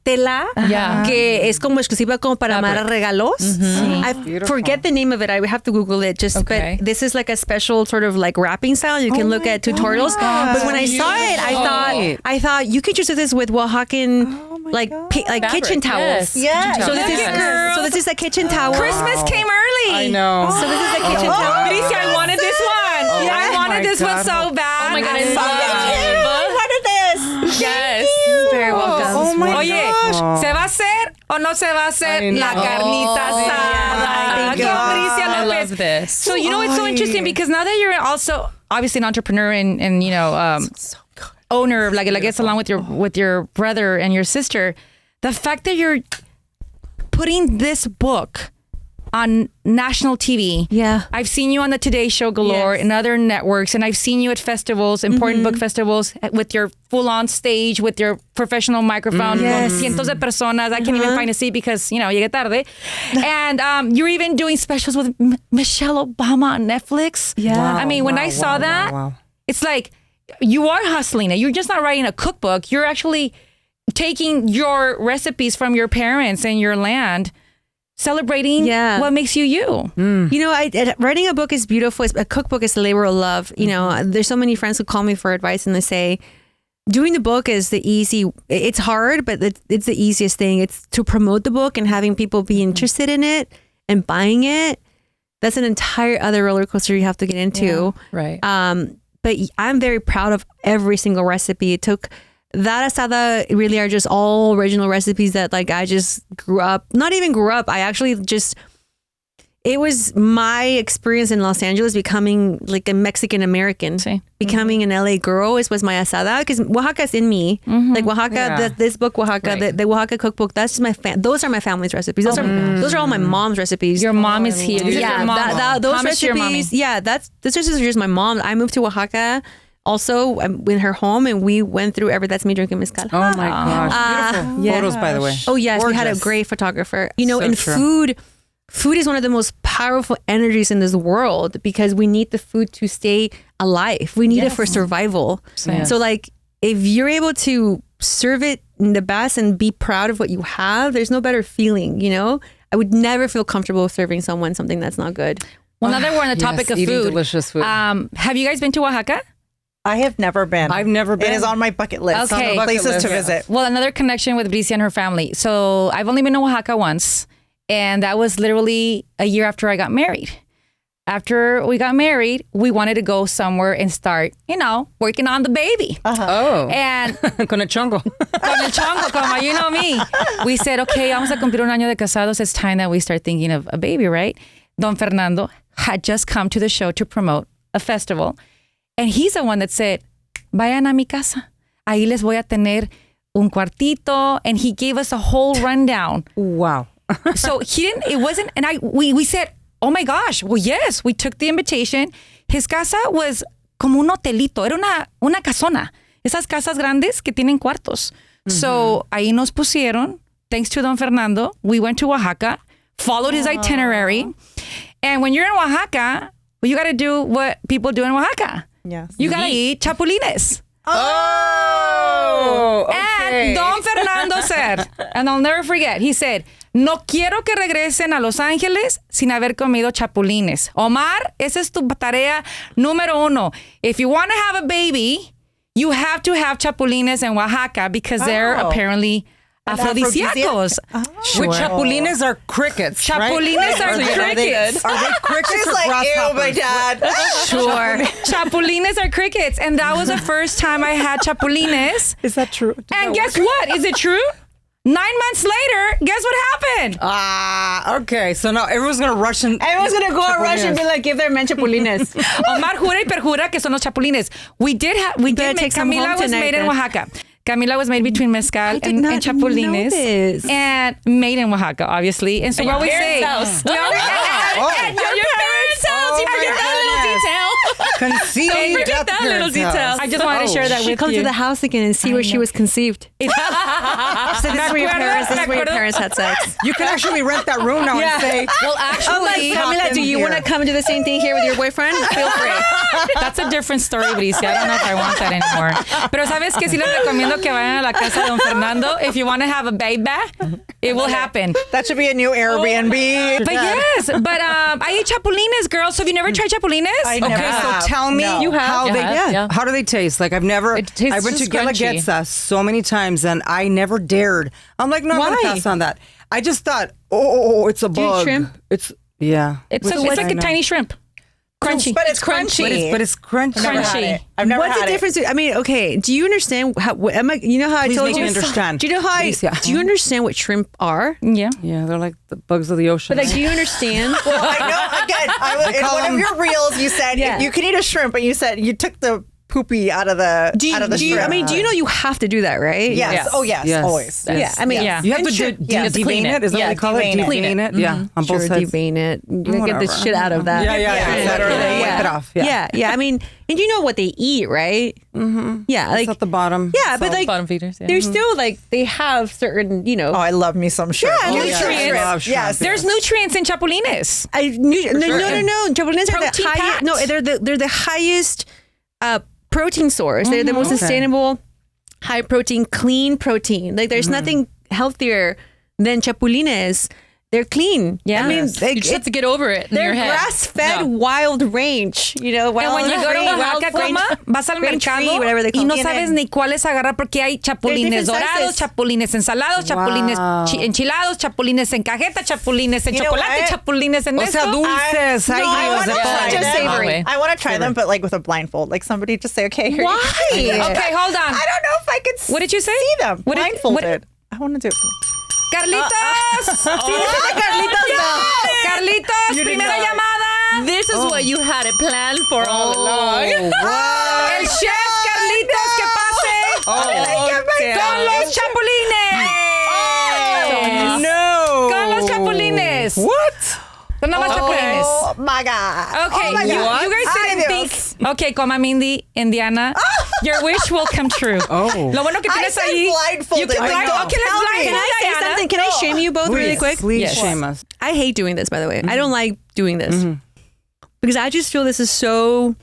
Tela, Yeah. que es como exclusiva como para amarrar regalos. I forget the name of it. I would have to Google it. Okay. But this is like a special sort of like wrapping style. You can look at tutorials. But when I saw it, I thought you could just do this with Oaxacan kitchen towels. Yes. Yeah. So this is a kitchen towel. Christmas came early. I know. So this is a kitchen towel. Bricia, I wanted this one. I wanted this one so bad. Oh my God, I What is this? Yes. Very welcome. Oh my Oye, gosh. ¿se va a hacer o no se va a hacer I la know. carnita asada? Thank Con God. Bricia I Lopez. love this. So it's so interesting because now that you're also obviously an entrepreneur and owner of La Guelaguetza along with your brother and your sister, the fact that you're putting this book on national TV. Yeah. I've seen you on the Today Show galore and other networks, and I've seen you at festivals, important book festivals, with your full-on stage, with your professional microphone, con cientos de personas. I can't even find a seat because, llegué tarde. And you're even doing specials with Michelle Obama on Netflix. Yeah. Wow, I mean, when I saw that, it's like you are hustling it. You're just not writing a cookbook. You're actually taking your recipes from your parents and your land, celebrating what makes you you. Writing a book is beautiful. A cookbook is a labor of love. There's so many friends who call me for advice and they say, doing the book is it's hard, but it's the easiest thing. It's to promote the book and having people be interested in it and buying it. That's an entire other roller coaster you have to get into. Right. But I'm very proud of every single recipe. It took that asada really are just all original recipes that I just not even grew up. I actually just, it was my experience in Los Angeles becoming like a Mexican American, becoming an LA girl. Was my asada because Oaxaca's in me. Like Oaxaca, this book Oaxaca, the Oaxaca cookbook. That's just my those are my family's recipes. Those are all my mom's recipes. Your mom is here. Yeah, those recipes. Yeah, those recipes are just my mom. I moved to Oaxaca. Also, in her home, and we went through That's me drinking mezcal. Oh my gosh. Beautiful photos, by the way. Oh, yes. Gorgeous. We had a great photographer. You know, and food is one of the most powerful energies in this world because we need the food to stay alive. We need it for survival. So, like, if you're able to serve it in the best and be proud of what you have, there's no better feeling, you know? I would never feel comfortable serving someone something that's not good. Well, now that we're on the topic of food. Delicious food. Have you guys been to Oaxaca? I have never been. I've never been. It is on my bucket list. Okay. Places to visit. Well, another connection with Bricia and her family. So I've only been to Oaxaca once, and that was literally a year after I got married. After we got married, we wanted to go somewhere and start, working on the baby. Oh. And Con el chongo. Con el chongo, como you know me. We said, okay, vamos a cumplir un año de casados. It's time that we start thinking of a baby, right? Don Fernando had just come to the show to promote a festival. And he's the one that said, vayan a mi casa. Ahí les voy a tener un cuartito. And he gave us a whole rundown. Wow. So we said, oh my gosh, well, yes, we took the invitation. His casa was como un hotelito. Era una casona. Esas casas grandes que tienen cuartos. So ahí nos pusieron, thanks to Don Fernando, we went to Oaxaca, followed his itinerary. And when you're in Oaxaca, you got to do what people do in Oaxaca. Yes. You gotta eat chapulines. Oh! Okay. And Don Fernando said, and I'll never forget, he said, no quiero que regresen a Los Ángeles sin haber comido chapulines. Omar, esa es tu tarea número uno. If you want to have a baby, you have to have chapulines in Oaxaca because they're apparently aphrodisiacos. Which chapulines are crickets, Chapulines right? are crickets. Are they crickets She's or like, grasshoppers? ew, my dad. Sure. Chapulines are crickets. And that was the first time I had chapulines. Is that true? And guess what? Is it true? 9 months later, guess what happened? Okay. So now everyone's going to rush and... Everyone's going to go and rush and be like, give their men chapulines. Omar jura y perjura que son los chapulines. We did make Camila was made in Oaxaca. Camila was made between mezcal and chapulines. And made in Oaxaca, obviously. And so what we say... House. Your parents' house. You forget that little detail. Conceived. Don't forget that little detail. I just wanted to share that with you. Come to the house again and see where she was conceived. So this is where your parents had sex. You can actually rent that room now and say... Well, actually... Camila, do you want to come do the same thing here with your boyfriend? Feel free. That's a different story, Bricia. I don't know if I want that anymore. Pero sabes que sí les recomiendo que vayan a la casa de Don Fernando. If you want to have a baby, it will happen. That should be a new Airbnb. But yes, I eat chapulines, girl. So have you never tried chapulines? I never Okay, have. so tell me how How do they taste? Like I've never, It tastes I went to just crunchy. Guelaguetza so many times and I never dared. I'm like, no, I'm going to pass on that. I just thought, it's a bug. shrimp? It's like a tiny shrimp. Crunchy. But it's crunchy. But it's crunchy. I've never What's had the difference? I mean, okay. Do you understand how? You know how I Please told make you? me understand. Do you know how? Do you understand what shrimp are? Yeah. Yeah, they're like the bugs of the ocean. But like, do you understand? Well, I know. Again, in one of your reels, you said you can eat a shrimp, but you said you took the poopy out of the shrimp. I mean, do you know you have to do that, right? Yes. Yes. Oh, yes. Yes. Always. Yeah. I mean, Yeah. you have to clean devein it. it. Is that Yeah, what they call it? devein Devein it. Yeah, on sure, both sides. devein it. You gotta get the Whatever. shit out of that. Yeah. Literally. Wipe it off. Yeah. I mean, and you know what they eat, right? Mm-hmm. Yeah, It's like at the bottom. yeah, but like Bottom feeders. Yeah. they're still like they have certain, Oh, I love me some shrimp. Yeah, nutrients. I love shrimp. Yes. There's nutrients in chapulines. No. Chapulines are the Protein highest. packed. No, they're the highest protein source. They're the most sustainable, high protein, clean protein. Like there's nothing healthier than chapulines. They're clean. Yeah. I mean, You just have to get over it in they're your head. grass-fed No. wild range. You know, And when you go to Oaxaca, coma, vas al mercado whatever they call y no it. sabes ni cuáles agarrar porque hay chapulines different dorados, sizes. chapulines ensalados, chapulines enchilados, chapulines en cajeta, chapulines en You know chocolate, what? chapulines en O sea, esto. dulces. No, I want to try Just them. savory. I want to try them, but like with a blindfold. Like somebody just say, okay, here you Why? go. Okay, hold on. I don't know if I could What did you say? see them What did- blindfolded. I want to do it. Carlitos. Carlitos, primera llamada. This is what you had it planned for all along. El chef Carlitos, que pase. Con los chapulines. No. Con los chapulines. What? Son nada más chapulines. Oh my God. Okay, you guys didn't think. Okay, Coma Mindy and Diana, your wish will come true. Oh. Lo bueno que I tienes said ahí. blindfolded. You can Like, blind. Okay, let's tell me. blindfold Can I say Diana. something? Can I shame you both really quick? Please shame us. I hate doing this, by the way. I don't like doing this because I just feel this is so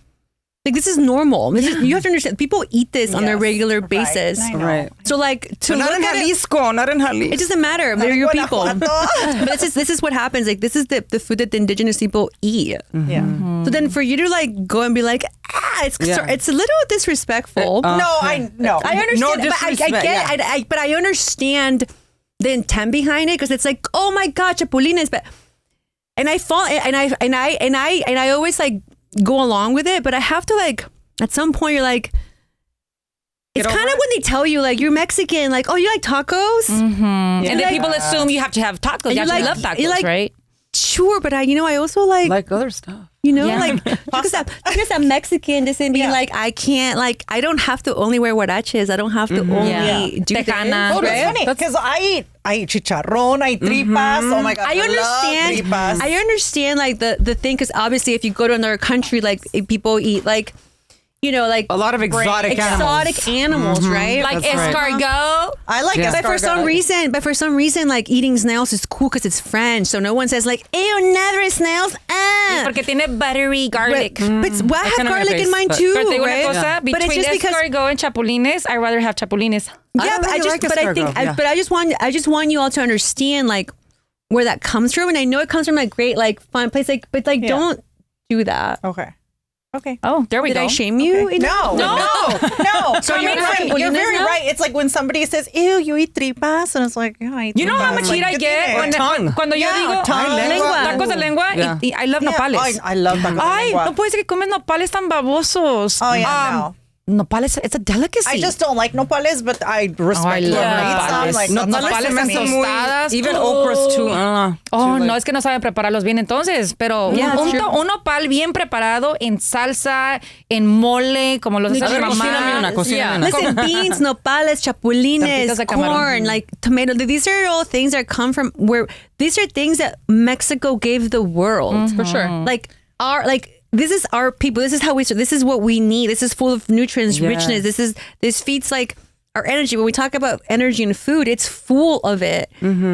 like this is normal. This is, you have to understand. People eat this on a regular basis, Right. So like to Not look in at it, Jalisco. Not in Jalisco. it doesn't matter. They're your people. But this is what happens. Like this is the food that the indigenous people eat. Yeah. So then for you to like go and be like, it's a little disrespectful. No. I understand, No but I disrespect, get it. But I understand the intent behind it because it's like, oh my God, chapulines. But and I always like go along with it, but I have to like at some point you're like. It's kind of when they tell you like you're Mexican, like, oh, you like tacos? And then people assume you have to have tacos. You you're actually like- love tacos, you're like- right? Sure, but I also like other stuff. like because I'm Mexican, this and being like I can't like I don't have to only wear huaraches. I don't have to only do Tejanas, this. Oh, that's right? funny because I eat chicharrón, I eat tripas. Oh my God, I understand. love tripas. I understand like the thing because obviously if you go to another country, like people eat like like A lot of exotic animals, right? Like That's right. escargot. I like Yeah. But for some reason, like eating snails is cool because it's French, so no one says like, "Ew, never snails." Porque tiene buttery garlic. But I have kind of garlic my in mine face, too, Pero te digo right? una cosa, But it's between just because escargot and chapulines, I'd rather have chapulines. yeah, but I just want you all to understand like where that comes from, and I know it comes from a great like fun place, like but like don't do that. Okay. Oh, there we Did go. I shame you? No. So you're right. You're very now? right. It's like when somebody says, "Ew, you eat tripas," and it's like, "Yeah, I eat You know how tripas." much Like, heat I ¿qué get tiene? cuando yo digo tongue. tacos de lengua? Yeah. Y I love nopales. I love tacos de Ay, lengua. no puede ser que comes nopales tan babosos. Oh yeah, no. Nopales, it's a delicacy. I just don't like nopales, but I respect I whoever love eats them. nopales. Like, Nopales that's en me. tostadas. Even okras too. Oh, no, es que no saben prepararlos bien entonces, pero Yeah, un true. nopal bien preparado en salsa, en mole, como los hace mi mamá. Cocíname una, cocíname una. Listen, beans, nopales, chapulines, Tortitas de camarón. corn, like tomato. These are all things that come from where these are things that Mexico gave the world. For sure. Like this is our people. This is how this is what we need. This is full of nutrients, Yes. richness. This feeds like our energy. When we talk about energy and food, it's full of it.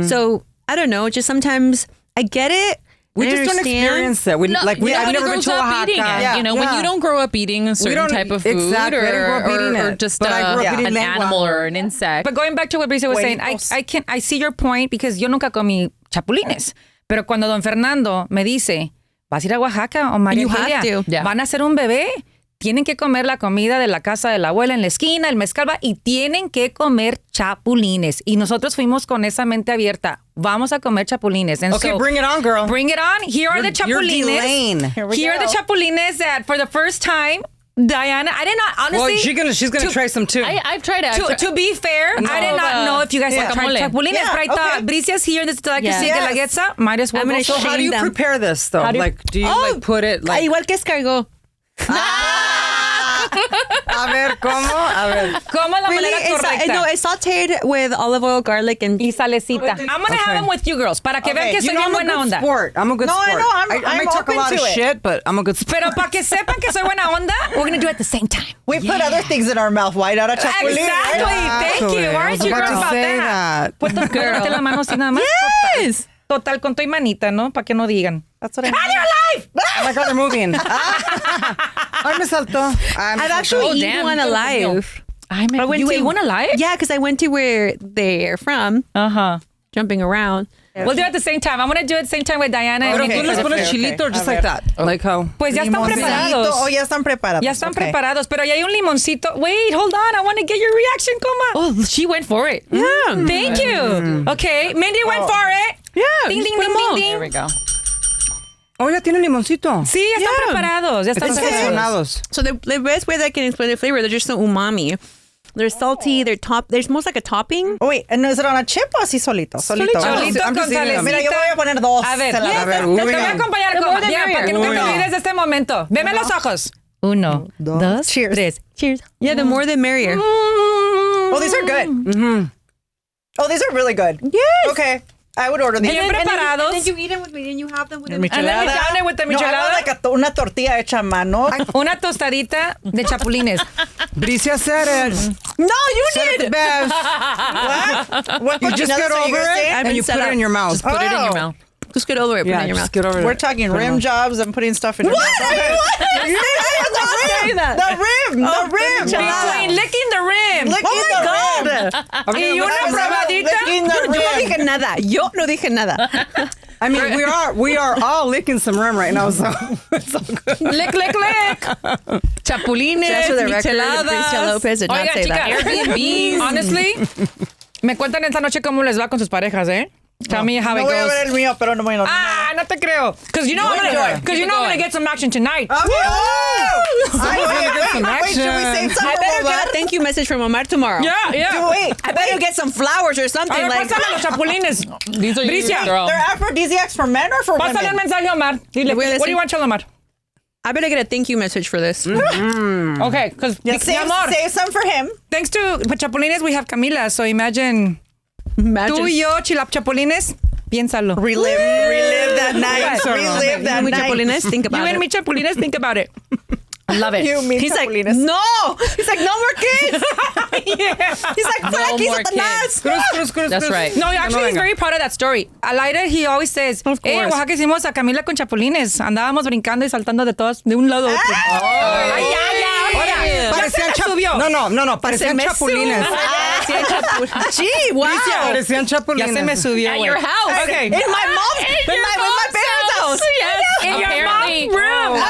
So I don't know. Just sometimes I get it. We I just don't understand. experience that. I've Nobody never been grows to up Oaxaca. eating it. when you don't grow up eating a certain don't- type of food exactly. I didn't grow up eating or it, just but I grew up eating an lengua. animal or an insect. But going back to what Bricia was saying, I see your point because yo nunca comí chapulines. Pero cuando don Fernando me dice, vas a ir a Oaxaca o María You have Julia, to. Yeah. van a hacer un bebé, tienen que comer la comida de la casa de la abuela en la esquina, el mezcal va, y tienen que comer chapulines. Y nosotros fuimos con esa mente abierta. Vamos a comer chapulines. And Okay, so, bring it on, girl. Bring it on. Here are the You're chapulines. delaying. Here are the chapulines that for the first time, Diana, I did not honestly. Well, she's gonna try some too. I've tried it. To be fair, I did not know if you guys had tried guacamole. chapulines. Yeah, But I thought okay. Bricia's here. This is like Yeah. Guelaguetza. Might as well. I'm go. gonna So So how do you them. prepare this though? do you- Do you like put it like? Igual que escargot. A ver, ¿cómo? A ver. ¿Cómo es la manera correcta? No, it's sauteed with olive oil, garlic, and Y salecita. I'm gonna have them with you girls para que vean que You soy know, bien I'm a buena good onda. sport. I'm a good No, I sport. know, I'm I might talk a open lot of to it. shit, but I'm a good sport. Pero para que sepan que soy buena onda, we're gonna do it at the same time. We put other things in our mouth. Why not a chapulín? Exactly. Thank you. Actually, I Aren't was you about girls to about say that? that. Levante la mano así nada más. yes. Total, con tu manita, ¿no? Para que no digan. That's what I mean. And you're alive! Oh my God, they're moving. Ay, me saltó. I've actually eaten one alive. I went you ate one alive? Yeah, because I went to where they're from, Uh-huh. jumping around. We'll do it at the same time. I'm going to do it at the same time with Diana. Pero and tú Mindy. les pones chilito or just like that? Like how? Pues ya están preparados. Oh, ya están preparados. Ya están Okay. preparados, pero ya hay un limoncito. Wait, hold on. I want to get your reaction, Coma. Oh, she went for it. Yeah. Thank you. Okay, Mindy went for it. Yeah. Ding, just ding, put ding, them all. ding, There ding. we go. Oh, ya tiene limoncito. Sí, ya están preparados. Ya están Están preparados. sazonados. So the best way that I can explain the flavor, they're just so umami. They're salty. They're There's most like a topping. Oh, wait, and is it on a chip o así solito? Solito. Solito I'm con just eating them. Mira, yo voy a poner dos. A ver, Se la- A ver, te voy a uno. acompañar The con more the para que merrier. nunca te Uno. olvides de este momento. Veme los ojos. 1, 2, Cheers. 3. Cheers. Yeah, the more the merrier. Oh, these are good. Mm-hmm. Oh, these are really good. Yes. Okay. I would order these. Bien preparados. And then you eat them with me, and you have them with And And then you down it with the No, I michelada. want like una tortilla hecha a mano. Una tostadita de chapulines. Bricia said it. No, you Said it the best. What You just get over it and you put it in your mouth. Just put it in Oh. your mouth. Just get over it. Put it Yeah, in your just mouth. get over it. We're talking rim jobs and putting stuff in your mouth. Say that. The rim. The rim. Between licking the rim. Licking the rim. Y una probadita. Licking the Yo no rim. dije nada. Yo no dije nada. I mean, we are all licking some rim right now, so it's all good. Lick, lick, lick. Chapulines, Just for the record, micheladas. Bricia Lopez did not Oiga, say chica, that. Airbnbs. Honestly, me cuentan esta noche cómo les va con sus parejas, ¿eh? Tell me how No it voy a goes. ver el mío, pero no voy a Ah, no te creo. Because you know I'm gonna get some action tonight. Wait, get some wait, should we action. save some I for better Omar? get a thank you message from Omar tomorrow. Yeah, yeah. Wait, I better get some flowers or A something ver, like. pásame los chapulines. These are yours, Bricia, girl. they're aphrodisiacs for men or for Pásale un women? mensaje a Omar. Dile, Voy a what do decir- you want to tell Omar? I better get a thank you message for this. Okay, because Yeah, save some for him. thanks to Chapulines, we have Camila. So imagine tú y yo, Chapulines, piénsalo. Relive that night. Right. Relive that You night. Chapulines, think You about and it. me, Chapulines, think about it. I love it. You, me, He's like, Chapulines. no. He's like, no more kids. Yeah. He's like, No Frankie's more at the kids. nuts. That's right. No, actually, he's very proud of that story. Alaira, he always says, Of course. Oaxaca hicimos a Camila con chapulines. Andábamos brincando y saltando de todos, de un lado a otro. Ay, ya, ya. Parecían subió. No, parecían chapulines. Gee, wow. Parecían chapulines. Ya se me subió. At güey. your house. Okay. In my mom's, in my parents' house. Yes. In your Apparently. mom's room.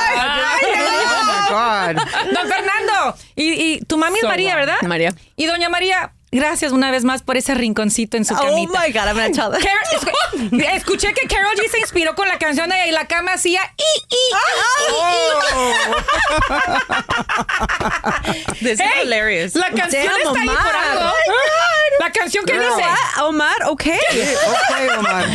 Oh my God. Don Fernando. Y tu mami es So María, long. ¿verdad? María. Y doña María, gracias una vez más por ese rinconcito en su Oh camita. my God, I'm going to tell them. Escuché que Karol G se inspiró con la canción de Y la cama hacía This is Hey, hilarious. La canción Damn, está ahí por Omar. algo. Oh my La canción que Girl. dice. What? Omar, okay. Okay, Omar.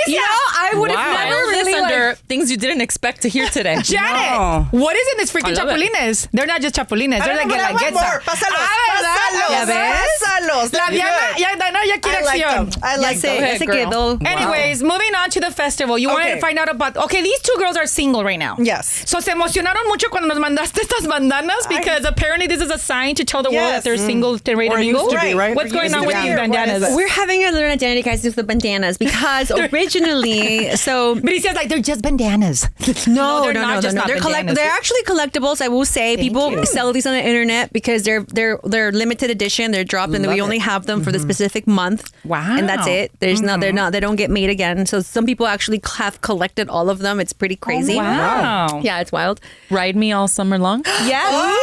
You know, I would have Wow. never File this really under things you didn't expect to hear today. Janet, No. what is in this freaking I love it. chapulines? They're not just chapulines. They're like Guelaguetza. Pásalos. ¿verdad? Pásalos. ¿Ya ves? Pásalos. La Diana ya quiere I like acción. them. I Ya like se, them. ya se girl. quedó. Anyways, moving on to the festival. You wanted Okay. to find out about... Okay, these two girls are single right now. Yes. So se emocionaron mucho cuando nos mandaste estas bandanas because apparently this is a sign to tell the world that Yes. they're single, they're ready Or to used mingle. to be, right? What's Or going used on to with be. these What is bandanas? it? We're having a little identity crisis with the bandanas because originally, so Bricia's like, they're just bandanas. no, they're not just not They're bandanas. they're actually collectibles. I will say people sell these on the internet because they're limited edition. They're dropped and we only have them for the specific month. Wow. and that's it. There's they don't get made again. So some people actually have collected all of them. It's pretty crazy. Wow. Yeah, it's wild. Ride me all summer long. Yeah.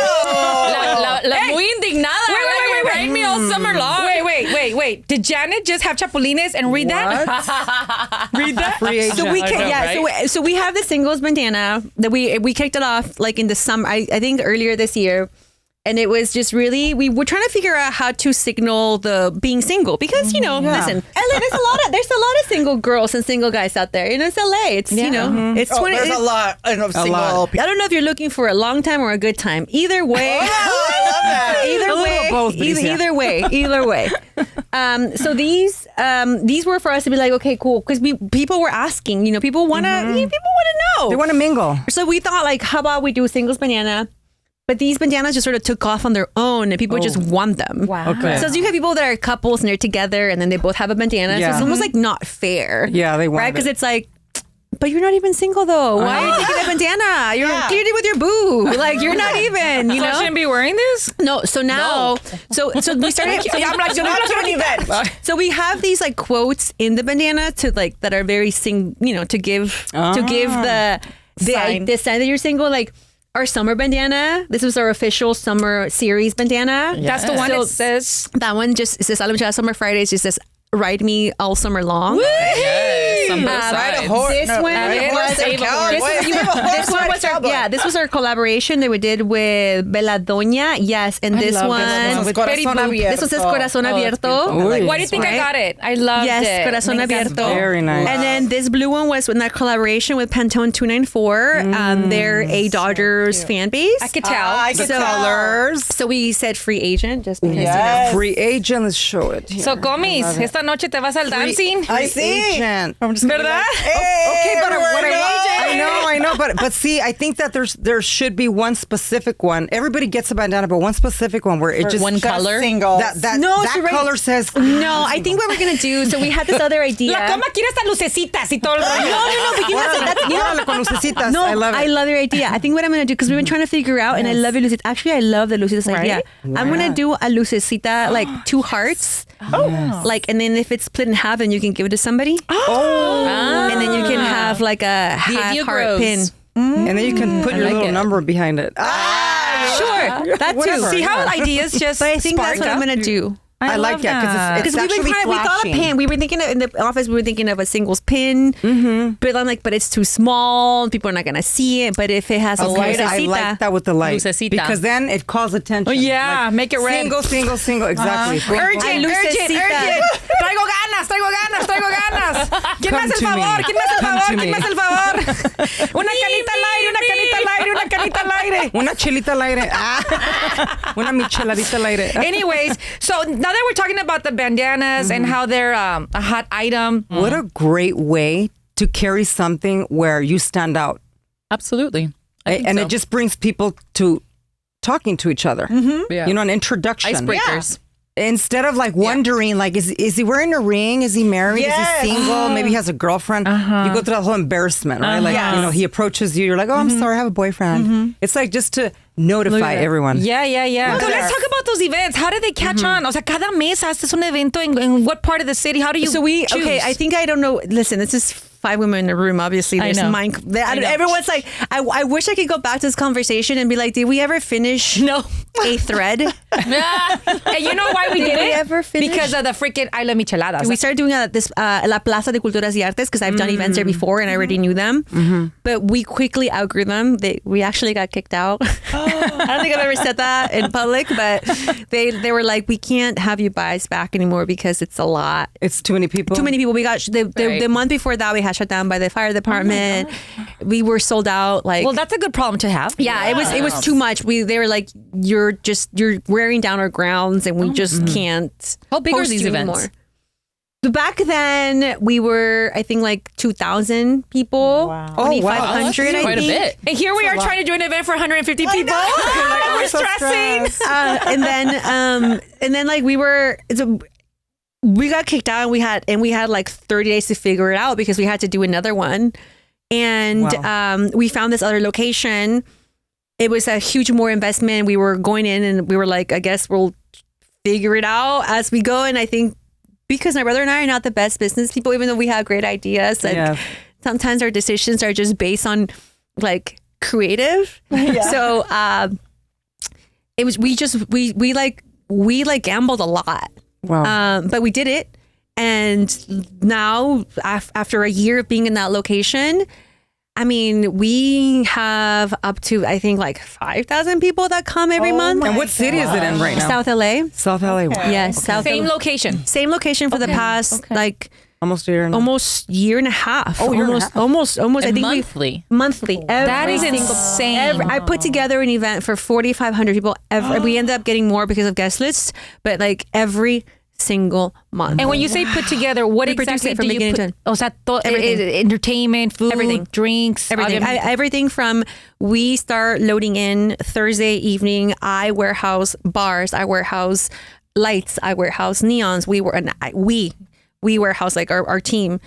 La muy indignada. Wait. Ride me all summer long. Wait. Did Janet just have chapulines and read that? Read that? Free agent. So we I can, know, yeah. right? So we have the singles bandana that we kicked it off like in the summer. I think earlier this year, and it was just really we were trying to figure out how to signal the being single because listen, LA, there's a lot of single girls and single guys out there. It's LA. It's it's Oh, 20. there's a lot of single lot. people. I don't know if you're looking for a long time or a good time. Either way. Oh, I love that. Either A little way, of both, Bricia. either way. So these were for us to be like, okay, cool, because people were asking, people wanna know. They want to mingle. So we thought, like, how about we do a singles banana? But these bandanas just sort of took off on their own, and people just want them. Wow. Okay. So you have people that are couples and they're together, and then they both have a bandana. So Yeah. it's almost like not fair. Yeah, they want right because it. it's like. But you're not even single though. Why are you taking a bandana? You're clearly with your boo. Like you're not even. So I shouldn't be wearing this? No. So now, so we started. I'm like, yo no lo quiero ni ver. So we have these like quotes in the bandana to like that are very to give the Sign. the sign that you're single. Like our summer bandana. This was our official summer series bandana. That's the one So that says... that one just it says Summer Fridays. Just says ride me all summer long. On both sides. This one was this was our collaboration that we did with Bella Doña. Yes, and this one With Corazón Abierto. this one says Corazón Abierto. Why do you think I got it? I loved Yes, it. Corazón Abierto. Very nice. And then this blue one was in that collaboration with Pantone 294. They're a Dodgers fan base. I could tell. I could tell. So we said free agent just because Free agent, let's show it. Here. So, Comis, esta noche te vas al dancing. I see. Agent. I'm just gonna be ¿Verdad? like, hey, Okay, but what everywhere I know, but see, I think that there should be one specific one. Everybody gets a bandana, but one specific one where it just one color. Single. That color says. No, I think what we're gonna do. So we had this other idea. La Coma quiere estas lucecitas y todo el rollo. Órale, con lucecitas. No, I love it. I love your idea. I think what I'm gonna do because we've been trying to figure out, and I love your lucecita. Actually, I love the lucecitas idea. I'm gonna do a lucecita like 2 hearts. Like, and then if it's split in half, then you can give it to somebody. And then you can have like a half idea heart grows. pin. And then you can put your like little it. number behind it. Sure, that too. Whatever. See how ideas just But I think that's what I'm gonna do. I like that because it's actually we thought of flashing. pin. We were thinking of, in the office. We were thinking of a singles pin, but I'm like, but it's too small. People are not gonna see it. But if it has a I lucecita, like that with the light Lucecita. because then it calls attention. yeah, make it red. Single. Exactly. Urgent. lucecita. Traigo ganas. ¿Quién Come me hace el to me. favor? ¿Quién me hace el Come favor? to ¿Quién me. me hace el favor? Una canita al aire. Una chelita al aire. Una micheladita al aire. Anyways, so now that we're talking about the bandanas and how they're a hot item. What a great way to carry something where you stand out. Absolutely. I think And so. it just brings people to talking to each other. Yeah. You know, an introduction. Icebreakers. Instead of like wondering, like, is he wearing a ring? Is he married? Yes. Is he single? Maybe he has a girlfriend. You go through that whole embarrassment, right? Like, you know, he approaches you. You're like, oh, I'm sorry, I have a boyfriend. It's like just to notify everyone. Yeah. So let's talk about those events. How did they catch on? O sea, cada mes haces un evento in what part of the city? How do you choose? Okay, I think I don't know. Listen, this is 5 women in a room. Obviously, I there's know. everyone's like, I wish I could go back to this conversation and be like, did we ever finish a thread? And you know why we did we it? ever finish? Because of the freaking I Love Micheladas. We started doing this La Plaza de Culturas y Artes because I've done events there before and I already knew them. But we quickly outgrew them. We actually got kicked out. I don't think I've ever said that in public, but they were like, we can't have you guys back anymore because it's a lot. It's too many people. Too many people. We got the month before that we had shut down by the fire department. We were sold out. Like, Well, that's a good problem to have. yeah, it was too much. They were like, you're wearing down our grounds, and we just can't. How big are host these you events? anymore. But back then, we were, I think, like 2,000 people. Wow. 2,500, I Quite a think. bit. And here we are trying to do an event for 150 people. We're stressing. And then like we got kicked out, and we had like 30 days to figure it out because we had to do another one. And we found this other location. It was a huge more investment. We were going in and we were like, I guess we'll figure it out as we go. And I think because my brother and I are not the best business people, even though we have great ideas, like sometimes our decisions are just based on like creative. So it was, we gambled a lot. Wow. But we did it. And now after a year of being in that location, I mean, we have up to, I think, like 5,000 people that come every month. And what city is it in right now? South LA. South LA. Wow. Yes. South Same LA. location. Same location for the past, like, Almost a year and almost year and a half. year and a half. Almost. I And think monthly. Monthly. That is Every insane. I put together an event for 4,500 people. We ended up getting more because of guest lists, but like every single month. And when you say put together, what We produce exactly it from do you beginning put? to end. O sea, Everything. entertainment, food, Everything. drinks, Everything. Everything from we start loading in Thursday evening. I warehouse bars. I warehouse lights. I warehouse neons. We warehouse like our team.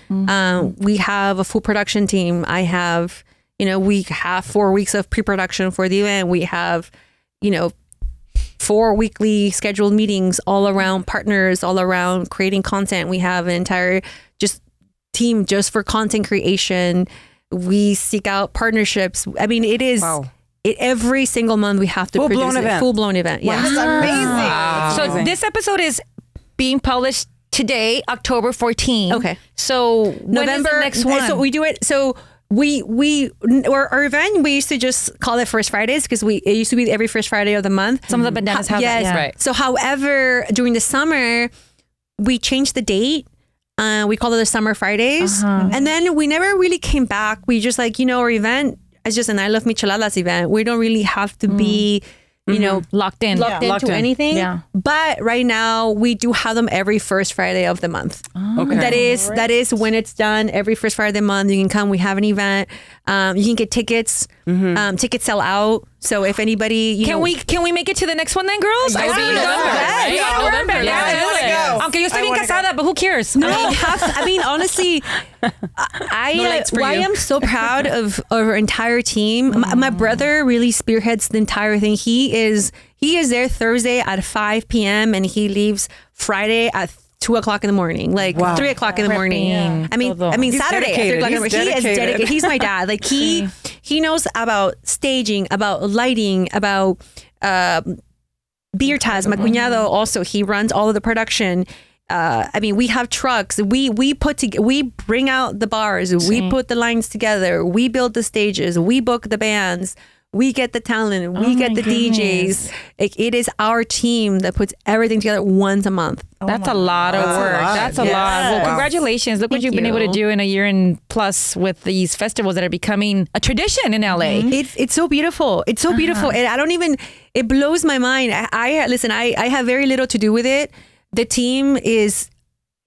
We have a full production team. I have, we have 4 weeks of pre-production for the event. We have, 4 weekly scheduled meetings all around partners, all around creating content. We have an entire team just for content creation. We seek out partnerships. I mean, it is every single month we have to produce a full-blown event. Yeah. That's amazing. So this episode is being published today, October 14. Okay. So when is the next one? So we do it. So our event, we used to just call it First Fridays because it used to be every first Friday of the month. Some of the bandanas have that. Yeah. Right. So however, during the summer, we changed the date. We called it the Summer Fridays. And then we never really came back. We just our event is just an I Love Micheladas event. We don't really have to be, locked into anything. Yeah. But right now we do have them every first Friday of the month. Okay. That is when it's done. Every first Friday of the month, you can come. We have an event. You can get tickets. Tickets sell out. So if anybody, Can we make it to the next one then, girls? I see November. November. Yeah. Aunque yo estoy bien casada, but who cares? No, honestly, I am so proud of our entire team. My brother really spearheads the entire thing. He is there Thursday at 5 p.m. and he leaves Friday at 2 o'clock in the morning, 3 o'clock in the morning. Yeah. I mean He's Saturday at 3 o'clock in the morning. He is dedicated. He's my dad. He knows about staging, about lighting, about beer ties. My cuñado also, he runs all of the production. We have trucks. We bring out the bars. We put the lines together. We build the stages. We book the bands. We get the talent. We get the DJs. It is our team that puts everything together once a month. That's a lot of work. That's a lot. Well, congratulations. Look what you've been able to do in a year and plus with these festivals that are becoming a tradition in LA. It's so beautiful. It's so beautiful. And it blows my mind. I have very little to do with it. The team is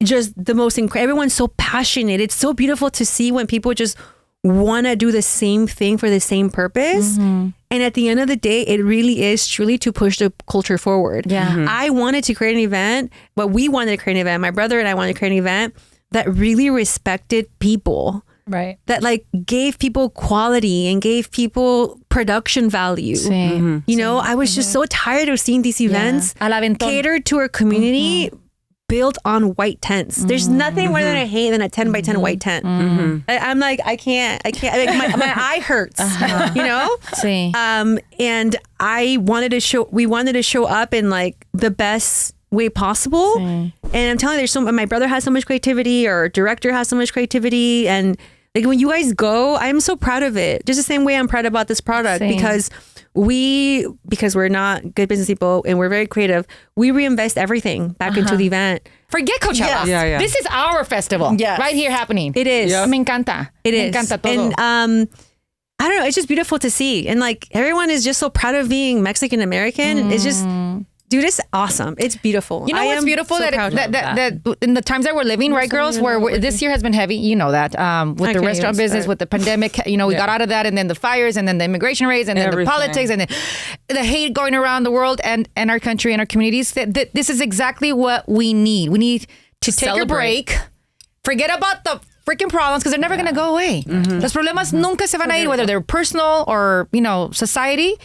just the most incredible. Everyone's so passionate. It's so beautiful to see when people just want to do the same thing for the same purpose. And at the end of the day, it really is truly to push the culture forward. Yeah. I wanted to create an event, but we wanted to create an event. My brother and I wanted to create an event that really respected people. Right. That gave people quality and gave people production value. I was just so tired of seeing these events catered to our community, built on white tents. There's nothing more than I hate than a 10 by 10 white tent. I'm like, I can't. My eye hurts. Sí. And we wanted to show up in the best way possible. And I'm telling you, my brother has so much creativity, our director has so much creativity, and when you guys go, I'm so proud of it. Just the same way I'm proud about this product because we're not good business people and we're very creative. We reinvest everything back into the event. Forget Coachella. Yeah. This is our festival. Yes. Right here happening. It is. Me encanta. It Me is. encanta todo. And I don't know. It's just beautiful to see. And everyone is just so proud of being Mexican American. It's just, dude, it's awesome. It's beautiful. You know what's beautiful? So that in the times that we're living, right, girls, where this year has been heavy, you know that, with the restaurant business, with the pandemic, we got out of that, and then the fires, and then the immigration raids, and then the politics, and the hate going around the world and our country and our communities. That this is exactly what we need. We need to take a break, forget about the freaking problems because they're never going to go away. Los problemas nunca se van a ir, whether they're personal or, society.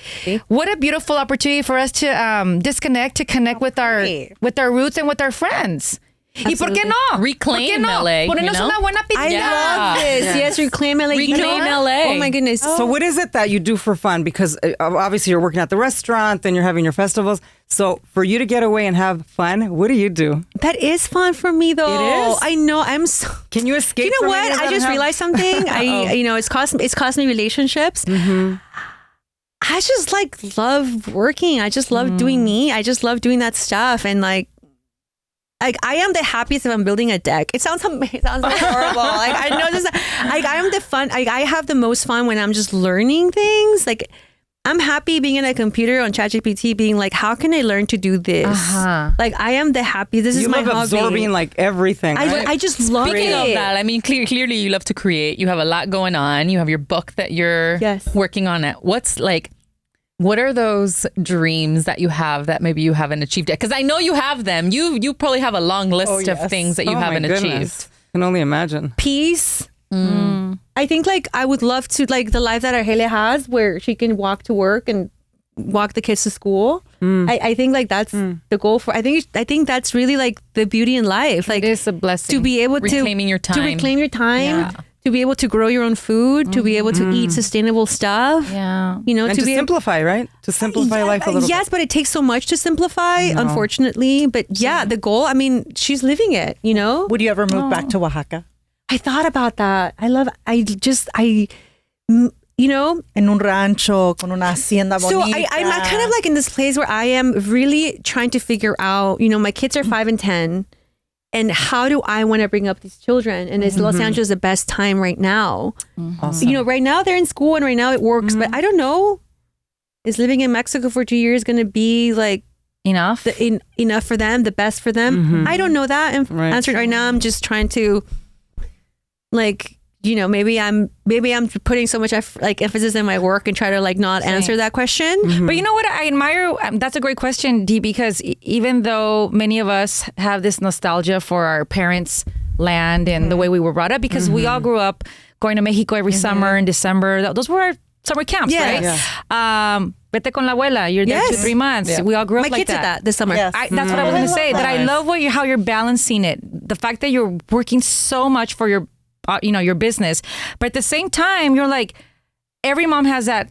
What a beautiful opportunity for us to disconnect, to connect with our roots and with our friends. ¿Y por qué no? Reclaim LA. Ponernos una buena pizza. I love this. Yes, reclaim LA. Reclaim LA. Oh my goodness. So what is it that you do for fun? Because obviously you're working at the restaurant, then you're having your festivals. So for you to get away and have fun, what do you do? That is fun for me though. It is? I know. I'm so... Can you escape? You know from what? any of I that just and realized something. It's cost me relationships. I just love working. I just love doing me. I just love doing that stuff. And I am the happiest if I'm building a deck. It sounds amazing. It sounds so horrible. I know this. I am the fun. I have the most fun when I'm just learning things. I'm happy being in a computer on ChatGPT, being how can I learn to do this? I am the happy. This is my hobby. You love absorbing everything. Right? I just love Speaking it. of that, I mean, clearly you love to create. You have a lot going on. You have your book that you're working on. What are those dreams that you have that maybe you haven't achieved yet? Because I know you have them. You probably have a long list of things that you haven't achieved. I can only imagine. Peace. I think I would love to the life that Argelia has, where she can walk to work and walk the kids to school. I think that's the goal for. I think that's really the beauty in life. It is a blessing to be able reclaiming your time. To reclaim your time. to be able to grow your own food, to be able to eat sustainable stuff. Yeah. You know, and to simplify, right? To simplify life a little bit. Yes, but it takes so much to simplify, unfortunately. But yeah, the goal, I mean, she's living it, you know? Would you ever move back to Oaxaca? I thought about that. You know, en un rancho con una hacienda bonita. So I'm kind of like in this place where I am really trying to figure out, you know, my kids are 5 and 10, and how do I want to bring up these children? And is Los Angeles the best time right now? Awesome. You know, right now they're in school and right now it works, but I don't know. Is living in Mexico for 2 years going to be like enough? Enough for them, the best for them? I don't know that. And answering right now, I'm just trying to like, you know, maybe I'm putting so much emphasis in my work and try to like not answer that question. But you know what? I admire, that's a great question, Dee, because even though many of us have this nostalgia for our parents' land and the way we were brought up, because we all grew up going to Mexico every summer in December. Those were our summer camps, right? Yeah. Vete con la abuela. You're there 2-3 months. Yeah. We all grew up my like kids did that this summer. Yes. That's what I was going to say. That I love how you're balancing it. The fact that you're working so much for your your business. But at the same time, you're like, every mom has that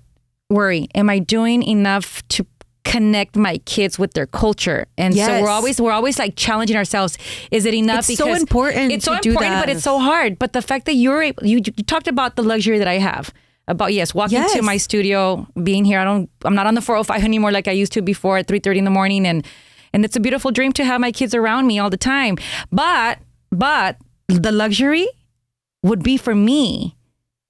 worry. Am I doing enough to connect my kids with their culture? And so we're always like challenging ourselves. Is it enough? It's so important. It's so important, but it's so hard. But the fact that you talked about the luxury that I have. About walking to my studio, being here. I'm not on the 405 anymore like I used to before at 3:30 in the morning, and it's a beautiful dream to have my kids around me all the time. But the luxury would be for me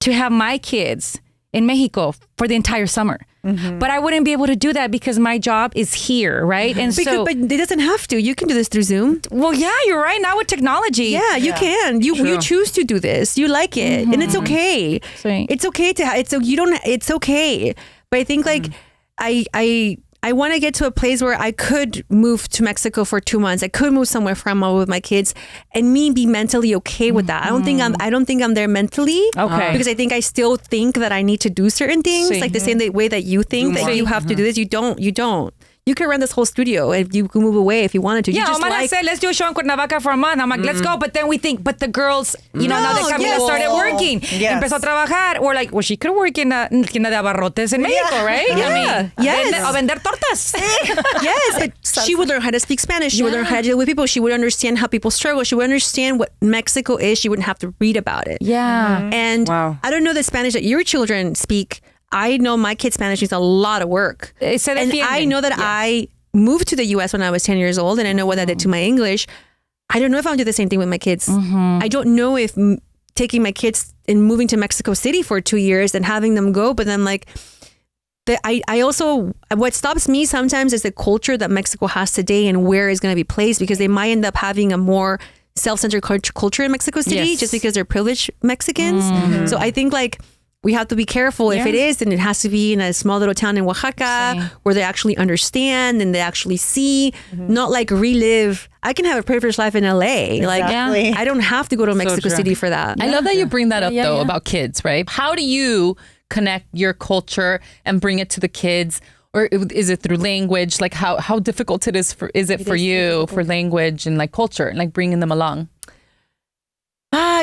to have my kids in Mexico for the entire summer. But I wouldn't be able to do that because my job is here, right? And but it doesn't have to. You can do this through Zoom. Well, yeah, you're right. Now with technology. Yeah, you can. You choose to do this. You like it. And it's okay. Sweet. It's okay to it's okay. But I think like I want to get to a place where I could move to Mexico for 2 months. I could move somewhere from with my kids and me be mentally okay with that. I don't think I'm there mentally. Okay. Because I think I still think that I need to do certain things, like the same way that you think that you have to do this. You don't. You can run this whole studio if you can move away if you wanted to. Yeah, you just Omar said, let's do a show in Cuernavaca for a month. I'm like, let's go. But then we think, but the girls, now that Camila started working, empezó a trabajar. We're like, well, she could work in a tienda de abarrotes in Mexico, right? Yeah. A vender tortas. Yes. She would learn how to speak Spanish. She would learn how to deal with people. She would understand how people struggle. She would understand what Mexico is. She wouldn't have to read about it. Yeah. And I don't know the Spanish that your children speak. I know my kid's Spanish needs a lot of work. And I know that I moved to the U.S. when I was 10 years old, and I know what that did to my English. I don't know if I'm going to do the same thing with my kids. I don't know if taking my kids and moving to Mexico City for 2 years and having them go, but then like, I also, what stops me sometimes is the culture that Mexico has today and where it's going to be placed, because they might end up having a more self-centered culture in Mexico City just because they're privileged Mexicans. So I think like, we have to be careful. If it is, then it has to be in a small little town in Oaxaca where they actually understand and they actually see, not like relive. I can have a privileged life in LA. Exactly. Like, I don't have to go to Mexico City for that. I love that you bring that up though about kids, right? How do you connect your culture and bring it to the kids? Or is it through language? Like how difficult is it for you for language and like culture and like bringing them along?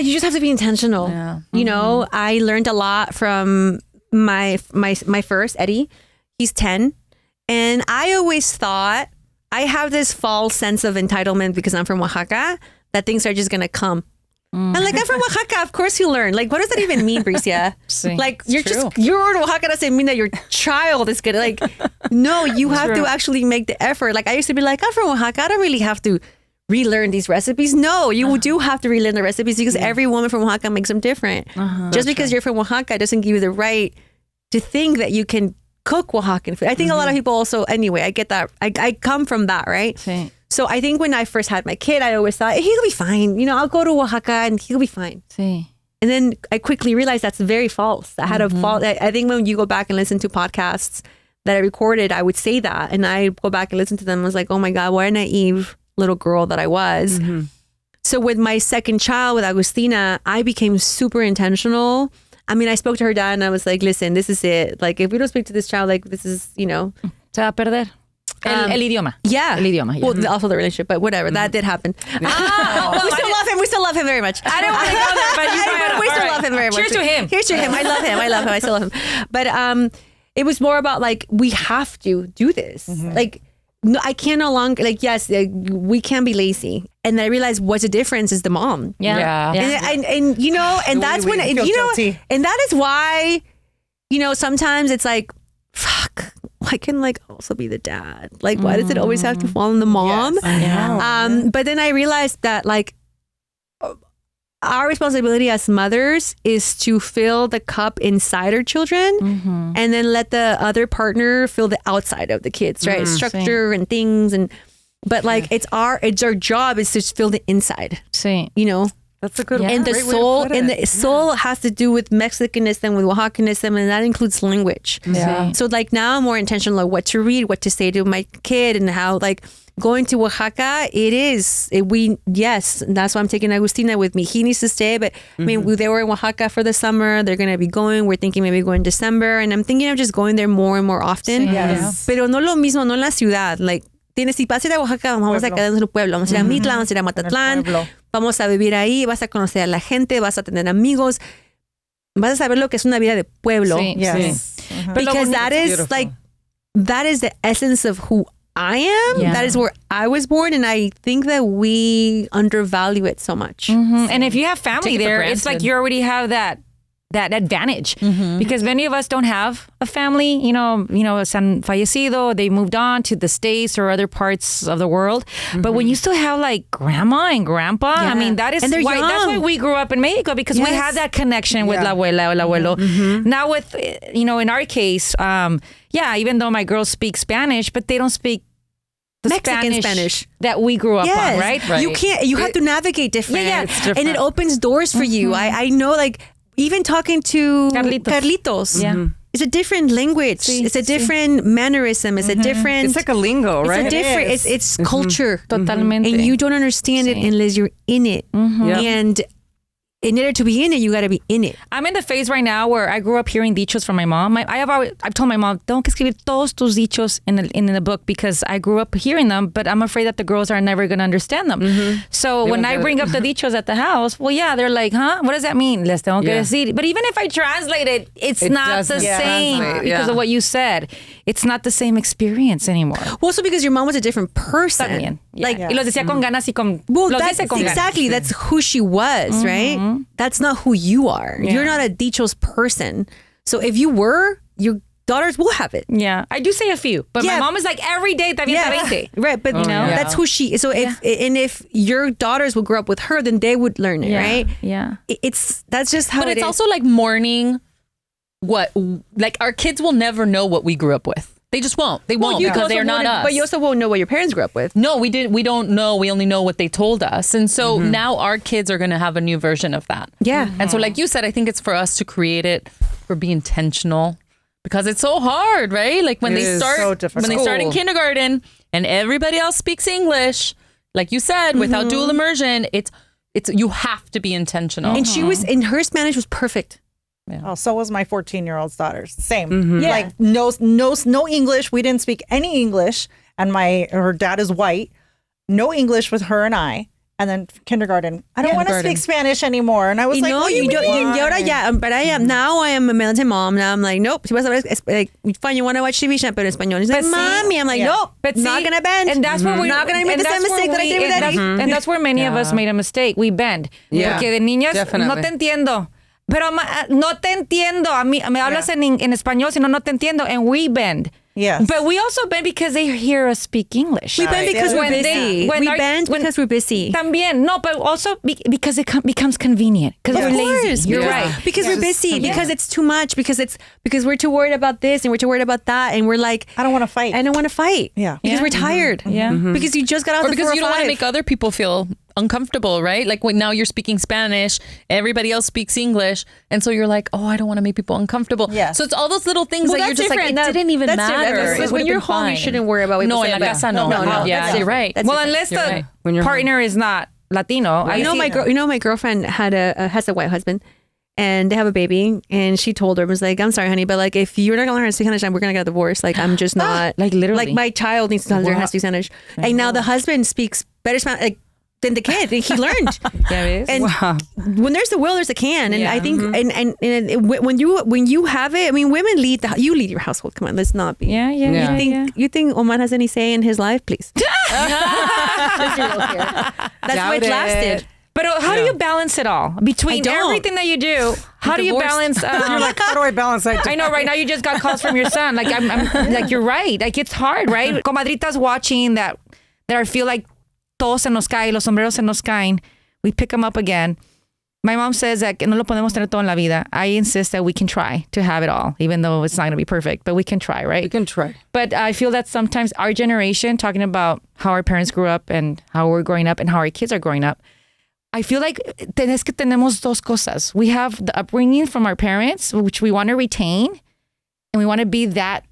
You just have to be intentional. Yeah. You know, I learned a lot from my first, Eddie. He's 10. And I always thought, I have this false sense of entitlement because I'm from Oaxaca, that things are just going to come. And like, I'm from Oaxaca, of course you learn. Like, what does that even mean, Bricia? Like, you're in Oaxaca doesn't mean that your child is going to like, no, you have to actually make the effort. Like, I used to be like, I'm from Oaxaca, I don't really have to relearn these recipes. No, you do have to relearn the recipes because every woman from Oaxaca makes them different. Just because you're from Oaxaca doesn't give you the right to think that you can cook Oaxacan food. I think a lot of people also, anyway, I get that. I come from that, right? So I think when I first had my kid, I always thought, he'll be fine. You know, I'll go to Oaxaca and he'll be fine. And then I quickly realized that's very false. I had a fault. I think when you go back and listen to podcasts that I recorded, I would say that. And I go back and listen to them. I was like, oh my God, what a naive little girl that I was. So with my second child, with Agustina, I became super intentional. I mean, I spoke to her dad and I was like, listen, this is it. Like, if we don't speak to this child, like, this is, you know. Se va a perder. El idioma. Yeah. El idioma. Yeah. Well, also the relationship, but whatever. That did happen. We still love him. We still love him very much. I don't want to go there, but you brought it up. We still love him very much. Cheers to him. Cheers to him. I love him. I still love him. But it was more about like, we have to do this. Like, no, I can no longer, like, yes, we can be lazy. And then I realized what's the difference is the mom. Yeah. And you know, and that's when, you know, guilty. and that is why, you know, sometimes it's like, fuck, I can like also be the dad. Like, why does it always have to fall on the mom? Yes, I know. But then I realized that like, our responsibility as mothers is to fill the cup inside our children and then let the other partner fill the outside of the kids, right? Structure and things. But like, it's our job is to fill the inside, Sí. you know? That's a good And the soul, soul has to do with Mexicanism, with Oaxacanism, and that includes language. Yeah. So like now I'm more intentional like what to read, what to say to my kid, and how like going to Oaxaca, yes, that's why I'm taking Agustina with me. He needs to stay, but I mean, they were in Oaxaca for the summer. They're going to be going. We're thinking maybe going in December, and I'm thinking of just going there more and more often. Yes. Pero no lo mismo, no en la ciudad. Like, si vas a ir a Oaxaca, vamos a quedarnos en el pueblo. Vamos a ir a Mitla, vamos a ir a Matatlán. Vamos a vivir ahí, vas a conocer a la gente, vas a tener amigos. Vas a saber lo que es una vida de pueblo. Sí, Yes. sí. Because that is like, that is the essence of who I am. Yeah. That is where I was born, and I think that we undervalue it so much. And if you have family Take it for there, it's like granted. you already have that advantage because many of us don't have a family, you know, han fallecido, they moved on to the States or other parts of the world. But when you still have like grandma and grandpa, I mean, that is And they're why that's why young. we grew up in Mexico, because we Yes. had that connection with la abuela or el abuelo. Now with, you know, in our case, even though my girls speak Spanish, but they don't speak the Mexican Spanish that we grew up on, right? You can't, you have to navigate different. Yeah, it's And it opens doors for you. I know, like, even talking to Carlitos. Yeah. It's a different language. It's a different mannerism. It's a different. It's like a lingo, right? It's a different. It's culture. Totalmente. And you don't understand it unless you're in it. And in order to be in it, you got to be in it. I'm in the phase right now where I grew up hearing dichos from my mom. I've told my mom, tengo que escribir todos tus dichos in the book because I grew up hearing them, but I'm afraid that the girls are never going to understand them. So when I bring up the dichos at the house, well, yeah, they're like, huh? What does that mean? Les tengo que decir. But even if I translate it, it's not the same because of what you said. It's not the same experience anymore. Well, also because your mom was a different person. También. Like, Y los decía con ganas y con... well, los that's dice con ganas. exactly. That's who she was, right? That's not who you are. You're not a dichos person. So if you were, your daughters will have it. Yeah, I do say a few, but my mom is like every day, te avienta 20. Right, but that's who she is. So if your daughters will grow up with her, then they would learn it, right? Yeah. That's just how But it it's is. also like mourning like our kids will never know what we grew up with. They just won't. They won't because they're not us. But you also won't know what your parents grew up with. No, we don't know. We only know what they told us. And so now our kids are going to have a new version of that. Yeah. And so like you said, I think it's for us to create it, for be intentional, because it's so hard, right? Like when they start in kindergarten and everybody else speaks English, like you said, without dual immersion, it's you have to be intentional. And she was, and her Spanish was perfect. Yeah. Oh, so was my 14-year-old's daughter's. Same. Yeah. Like no English. We didn't speak any English. And her dad is white. No English with her and I. And then kindergarten. I don't want to speak Spanish anymore. And I was like, no, you don't. Y ahora ya, but I am now. I am a militant mom. Now I'm like, nope. Si vas a ver, like, fine, you want to watch TV, pero en español. She's like, mommy. I'm like, nope. But not gonna bend. And that's where we're not gonna make the same mistake that I did with Eddie. And that's where many of us made a mistake. We bend. Yeah. Porque de niñas, no Definitely. te entiendo. Pero no te entiendo. A mí me hablas en español, si no te entiendo. And we bend. Yes. But we also bend because they hear us speak English. We bend because we're busy. We bend because we're busy. También. No, but also because it becomes convenient. Because we're lazy. You're right. Because we're busy. Because it's too much. Because we're too worried about this and we're too worried about that. And we're like, I don't want to fight. I don't want to fight. Yeah. Because we're tired. Yeah. Because you just got out Or the because 4 you don't want to make other people feel uncomfortable, right? Like when now you're speaking Spanish, everybody else speaks English, and so you're like, oh, I don't want to make people uncomfortable. Yeah. So it's all those little things that you're just like, it didn't even matter. Because when you're home, you shouldn't worry about what people No, say en la about- casa no. Yeah, you're right. Well, unless the partner is not Latino. You know, my girlfriend has a white husband, and they have a baby, and she told her, was like, I'm sorry, honey, but like, if you're not gonna learn how to speak Spanish, we're gonna get a divorce. Like, I'm just not, like literally, like my child needs to learn how to speak Spanish. And now the husband speaks better Spanish, like, than the kid. He learned. And when there's the will, there's the can. And I think, and when you have it, I mean, women you lead your household. Come on, let's not be. You think Oman has any say in his life? Please. That's why it lasted. But how do you balance it all between everything that you do? How do you balance? You're like, how do I balance that? I know right now you just got calls from your son. Like I'm like, you're right. Like it's hard, right? Comadritas watching that I feel like todos se nos caen, los sombreros se nos caen. We pick them up again. My mom says that no lo podemos tener todo en la vida. I insist that we can try to have it all, even though it's not going to be perfect, but we can try, right? We can try. But I feel that sometimes our generation, talking about how our parents grew up and how we're growing up and how our kids are growing up, I feel like tenemos dos cosas. We have the upbringing from our parents, which we want to retain, and we want to be that.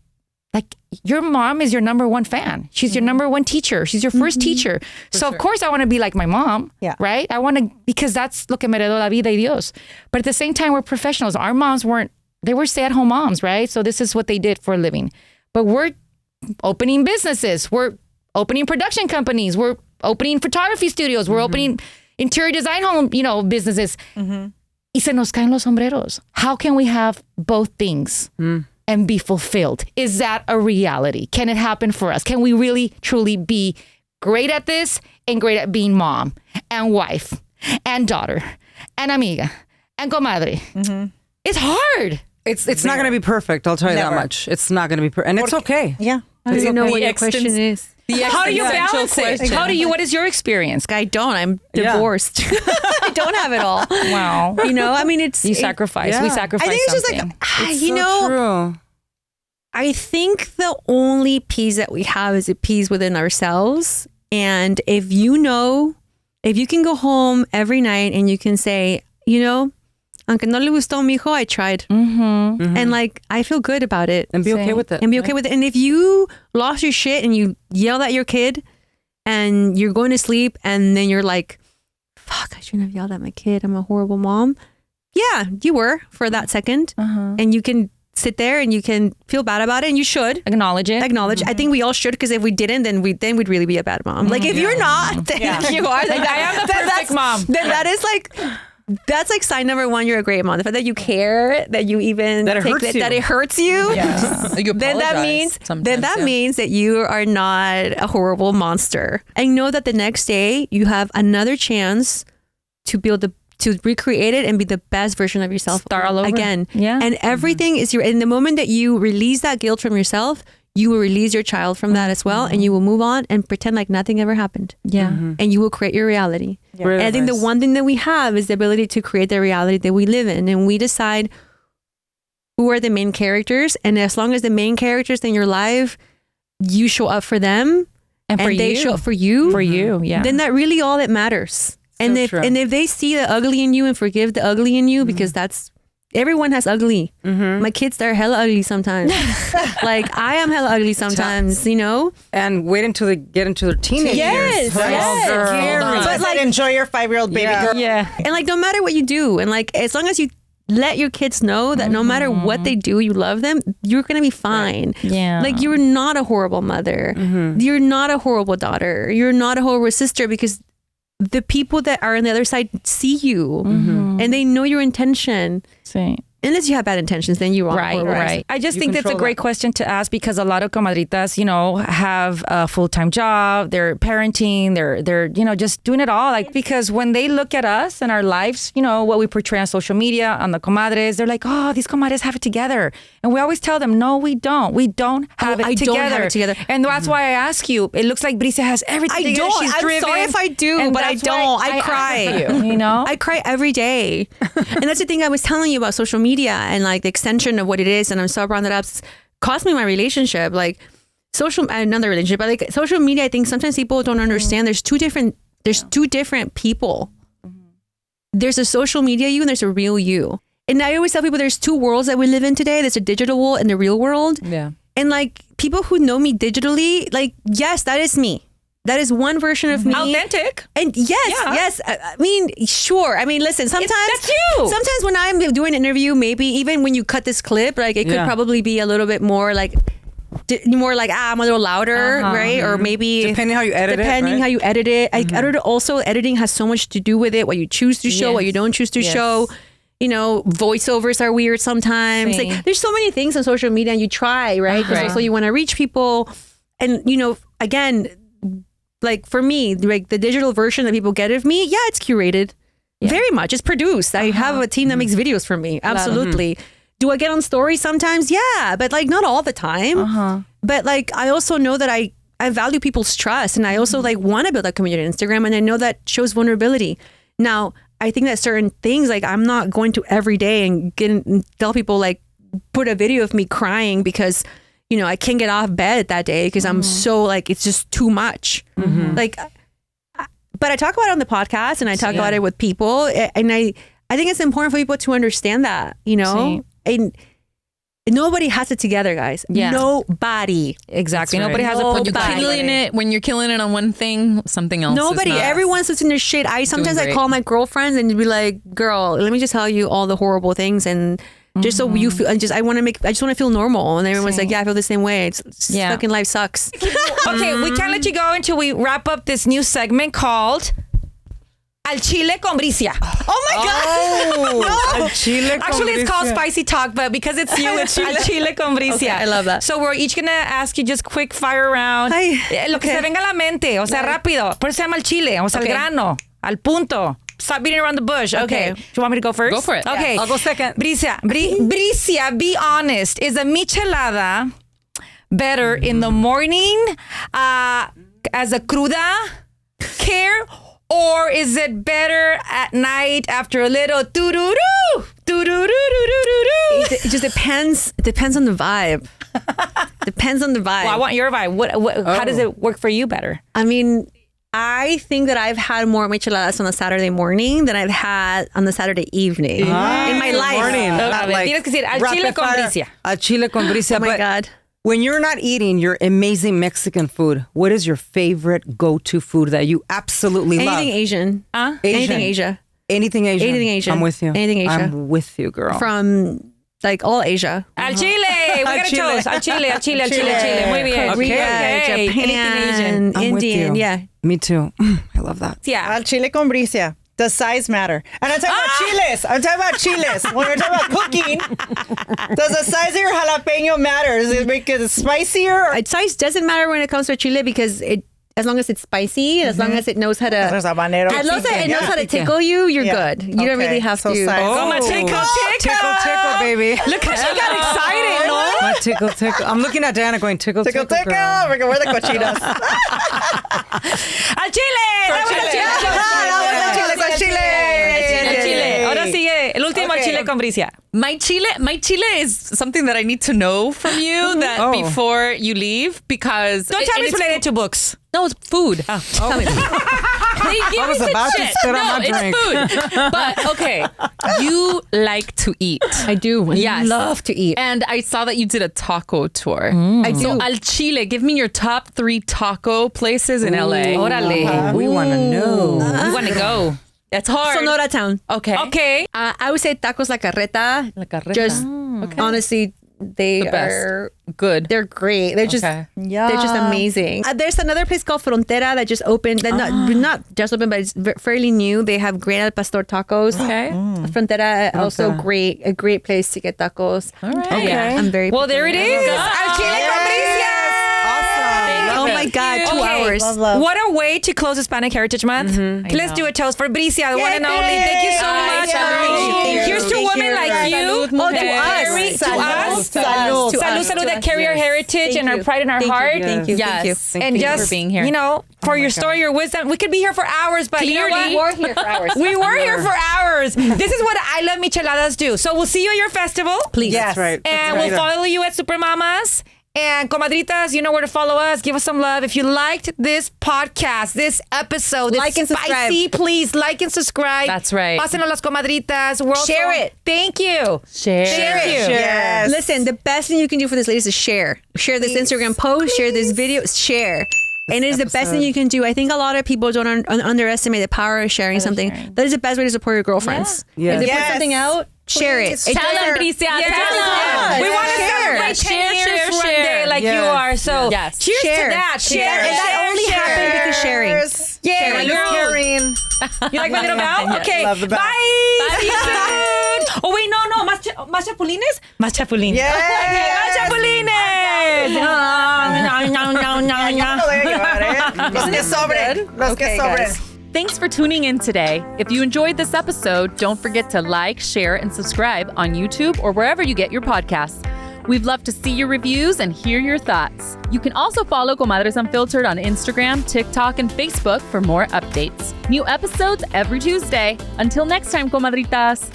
Like your mom is your number one fan. She's your number one teacher. She's your first teacher. So of course I want to be like my mom, right? I want to, because that's lo que me heredó la vida y Dios. But at the same time, we're professionals. Our moms they were stay-at-home moms, right? So this is what they did for a living. But we're opening businesses. We're opening production companies. We're opening photography studios. We're opening interior design home, businesses. Y se nos caen los sombreros. How can we have both things? And be fulfilled? Is that a reality? Can it happen for us? Can we really, truly be great at this and great at being mom and wife and daughter and amiga and comadre? It's hard. It's not going to be perfect. I'll tell you that much. It's not going to be perfect. And it's okay. Yeah. I don't even know what your question is. How do you balance it? What is your experience? I don't. I'm divorced. I don't have it all. Wow. I mean, you sacrifice. Yeah. We sacrifice. I think it's something. Just like, true. I think the only peace that we have is a peace within ourselves. And if you can go home every night and you can say, aunque no le gustó mi hijo, I tried. And like, I feel good about it. And be okay with it. And be okay with it. And if you lost your shit and you yelled at your kid and you're going to sleep and then you're like, fuck, I shouldn't have yelled at my kid. I'm a horrible mom. Yeah, you were for that second. And you can sit there and you can feel bad about it, and you should acknowledge it. I think we all should, because if we didn't, then we'd really be a bad mom. Like if you're not, then you are. Like, I am the perfect mom. Then that's like sign number one. You're a great mom. The fact that you care, that you even that it hurts you. Then that means that you are not a horrible monster. And know that the next day you have another chance to recreate it and be the best version of yourself. Start all over again. Yeah. And everything is in the moment that you release that guilt from yourself, you will release your child from that as well, and you will move on and pretend like nothing ever happened. Yeah. And you will create your reality. Yeah. Really and I think the one thing that we have is the ability to create the reality that we live in, and we decide who are the main characters, and as long as the main characters in your life, you show up for them and they show up for you. Then that really all that matters. And if they see the ugly in you and forgive the ugly in you, because everyone has ugly. My kids are hella ugly sometimes. Like I am hella ugly sometimes, And wait until they get into their teenage years. Yes. But like enjoy your 5-year-old baby girl. Yeah. And like no matter what you do, and like as long as you let your kids know that no matter what they do, you love them, you're gonna be fine. Yeah. Like you're not a horrible mother. You're not a horrible daughter. You're not a horrible sister, because the people that are on the other side see you and they know your intention. Sí. Unless you have bad intentions, then you are right. I just think that's a great question to ask, because a lot of comadritas, have a full-time job, they're parenting, they're just doing it all. Like, because when they look at us and our lives, what we portray on social media, on the comadres, they're like, oh, these comadres have it together. And we always tell them, no, we don't. We don't have it together. Don't have it together. And that's why I ask you, it looks like Bricia has everything together. She's driven. I'm sorry if I do, but I don't. I cry. I cry every day. And that's the thing I was telling you about social media and like the extension of what it is. And I'm so brought that up. It's cost me my relationship, like another relationship, but like social media. I think sometimes people don't understand. There's two different people. There's a social media you and there's a real you. And I always tell people there's two worlds that we live in today. There's a digital world and the real world. Yeah. And like people who know me digitally, like, yes, that is me. that is one version of me. Authentic. And yes. I mean, sure. I mean, listen, sometimes that's you. Sometimes when I'm doing an interview, maybe even when you cut this clip, like it could probably be a little bit more like I'm a little louder, right? Or maybe depending how you edit it. How you edit it. Also, editing has so much to do with it. What you choose to show, what you don't choose to show. You know, voiceovers are weird sometimes. Like, there's so many things on social media, and you try, right? Because also you want to reach people, and you know, again, like for me, like the digital version that people get of me, it's curated, very much. It's produced. I have a team that makes videos for me. Absolutely. Do I get on stories sometimes? Yeah, but like not all the time. But like I also know that I value people's trust, and I also like want to build a community on Instagram, and I know that shows vulnerability. Now, I think that certain things, like I'm not going to every day and tell people like put a video of me crying because, you know, I can't get off bed that day because I'm so like it's just too much. Like, but I talk about it on the podcast, and I talk about it with people, and I think it's important for people to understand that, you know. And nobody has it together, guys. Nobody. Exactly. Nobody has a when you're killing it on one thing, something else. Nobody. Everyone sits in their shit. I call my girlfriends and be like, "Girl, let me just tell you all the horrible things, and just so you feel. I just want to feel normal." And everyone's like, "Yeah, I feel the same way. It's fucking life sucks." Okay, we can't let you go until we wrap up this new segment called Al Chile con Bricia. Oh my God! No. Al Chile con Actually, it's called Spicy Talk, but because it's you, it's Al Chile con Bricia. Okay, I love that. So we're each gonna ask you just quick fire round. Lo que se venga a la mente, o sea, rápido. Por eso se llama Al Chile, o sea, al grano, al punto. Stop beating around the bush. Okay. Do you want me to go first? Go for it. Okay. Yeah. I'll go second. Bricia, be honest. Is a michelada better in the morning as a cruda care? Or is it better at night after a little doo-doo-doo? Doo-doo-doo-doo-doo-doo? It just depends. It depends on the vibe. Depends on the vibe. Well, I want your vibe. How does it work for you better? I mean, I think that I've had more micheladas on a Saturday morning than I've had on the Saturday evening in my life. Morning. Tienes que decir Al Chile con Bricia. Al Chile con Bricia. Oh my God. When you're not eating your amazing Mexican food, what is your favorite go-to food that you absolutely love? Anything Asian. Anything Asia. Anything Asian. Anything Asian. I'm with you. Anything Asia. I'm with you, girl. From like all Asia. Al Chile. We got a toast. Al Chile. Muy bien. Korea, Japan, Indian. Yeah. Me too. I love that. Yeah. Al Chile con Bricia. Does size matter? And I'm talking about chiles. When we're talking about cooking, does the size of your jalapeno matter? Does it make it spicier? Size doesn't matter when it comes to chile because as long as it's spicy, as long as it knows how to, as long as it knows how to tickle you, you're good. You don't really have to. Tickle, baby. Look how she got excited, no? My tickle. I'm looking at Diana going, tickle. We're the cochinas. Al Chile. Ahora sigue el último Chile con Bricia. My chile is something that I need to know from you that before you leave because don't tell me it's related to books. No, it's food. Tell me. I was about to spit on my drink. It's food. But okay, you like to eat. I do. Yes. Love to eat. And I saw that you did a taco tour. I do. So Al Chile, give me your top 3 taco places in LA. Órale. We want to know. We want to go. That's hard. Sonora Town. Okay. I would say Tacos La Carreta. Just honestly, they are good. They're great. They're just they're just amazing. There's another place called Frontera that just opened. That not just opened, but it's fairly new. They have great al pastor tacos. Okay. Frontera also a great place to get tacos. All right. Okay. Yeah, I'm very there it is. Al Chile con Bricia. Oh my God, 2 hours. Love. What a way to close Hispanic Heritage Month. Let's do a toast for Bricia, the one and only. Thank you so much. Here's to women like you. Salud, that carry our heritage and our pride in our heart. Thank you. Yes. And just, for being here. you know, for your story, your wisdom. We could be here for hours, but clearly you know what? We were here for hours. We were here for hours. This is what I Love Micheladas do. So we'll see you at your festival. Please. Yes. That's right. And we'll follow you at Supermamas. And comadritas, you know where to follow us. Give us some love. If you liked this podcast, this episode, this like and subscribe. Spicy, please like and subscribe. That's right. Pásenos las comadritas. Share it. Thank you. Share it. Yes. Listen, the best thing you can do for this, ladies, is share. Share this Instagram post. Share this video. Share. And it is the best thing you can do. I think a lot of people don't underestimate the power of sharing something. That is the best way to support your girlfriends. Yeah. If they put something out, share it. Tell them, Bricia. Tell them. We want to celebrate 10 years one day like you are. So cheers to that. Share. And that only happened because sharing. Yeah, Sharing. You like my little bell? Okay. Love the bell. Bye. See you soon. Oh, wait, no. ¿Más chapulines? Más chapulines. Yes. Okay, más chapulines. Los que sobren. Los que sobren. Thanks for tuning in today. If you enjoyed this episode, don't forget to like, share, and subscribe on YouTube or wherever you get your podcasts. We'd love to see your reviews and hear your thoughts. You can also follow Comadres Unfiltered on Instagram, TikTok, and Facebook for more updates. New episodes every Tuesday. Until next time, comadritas.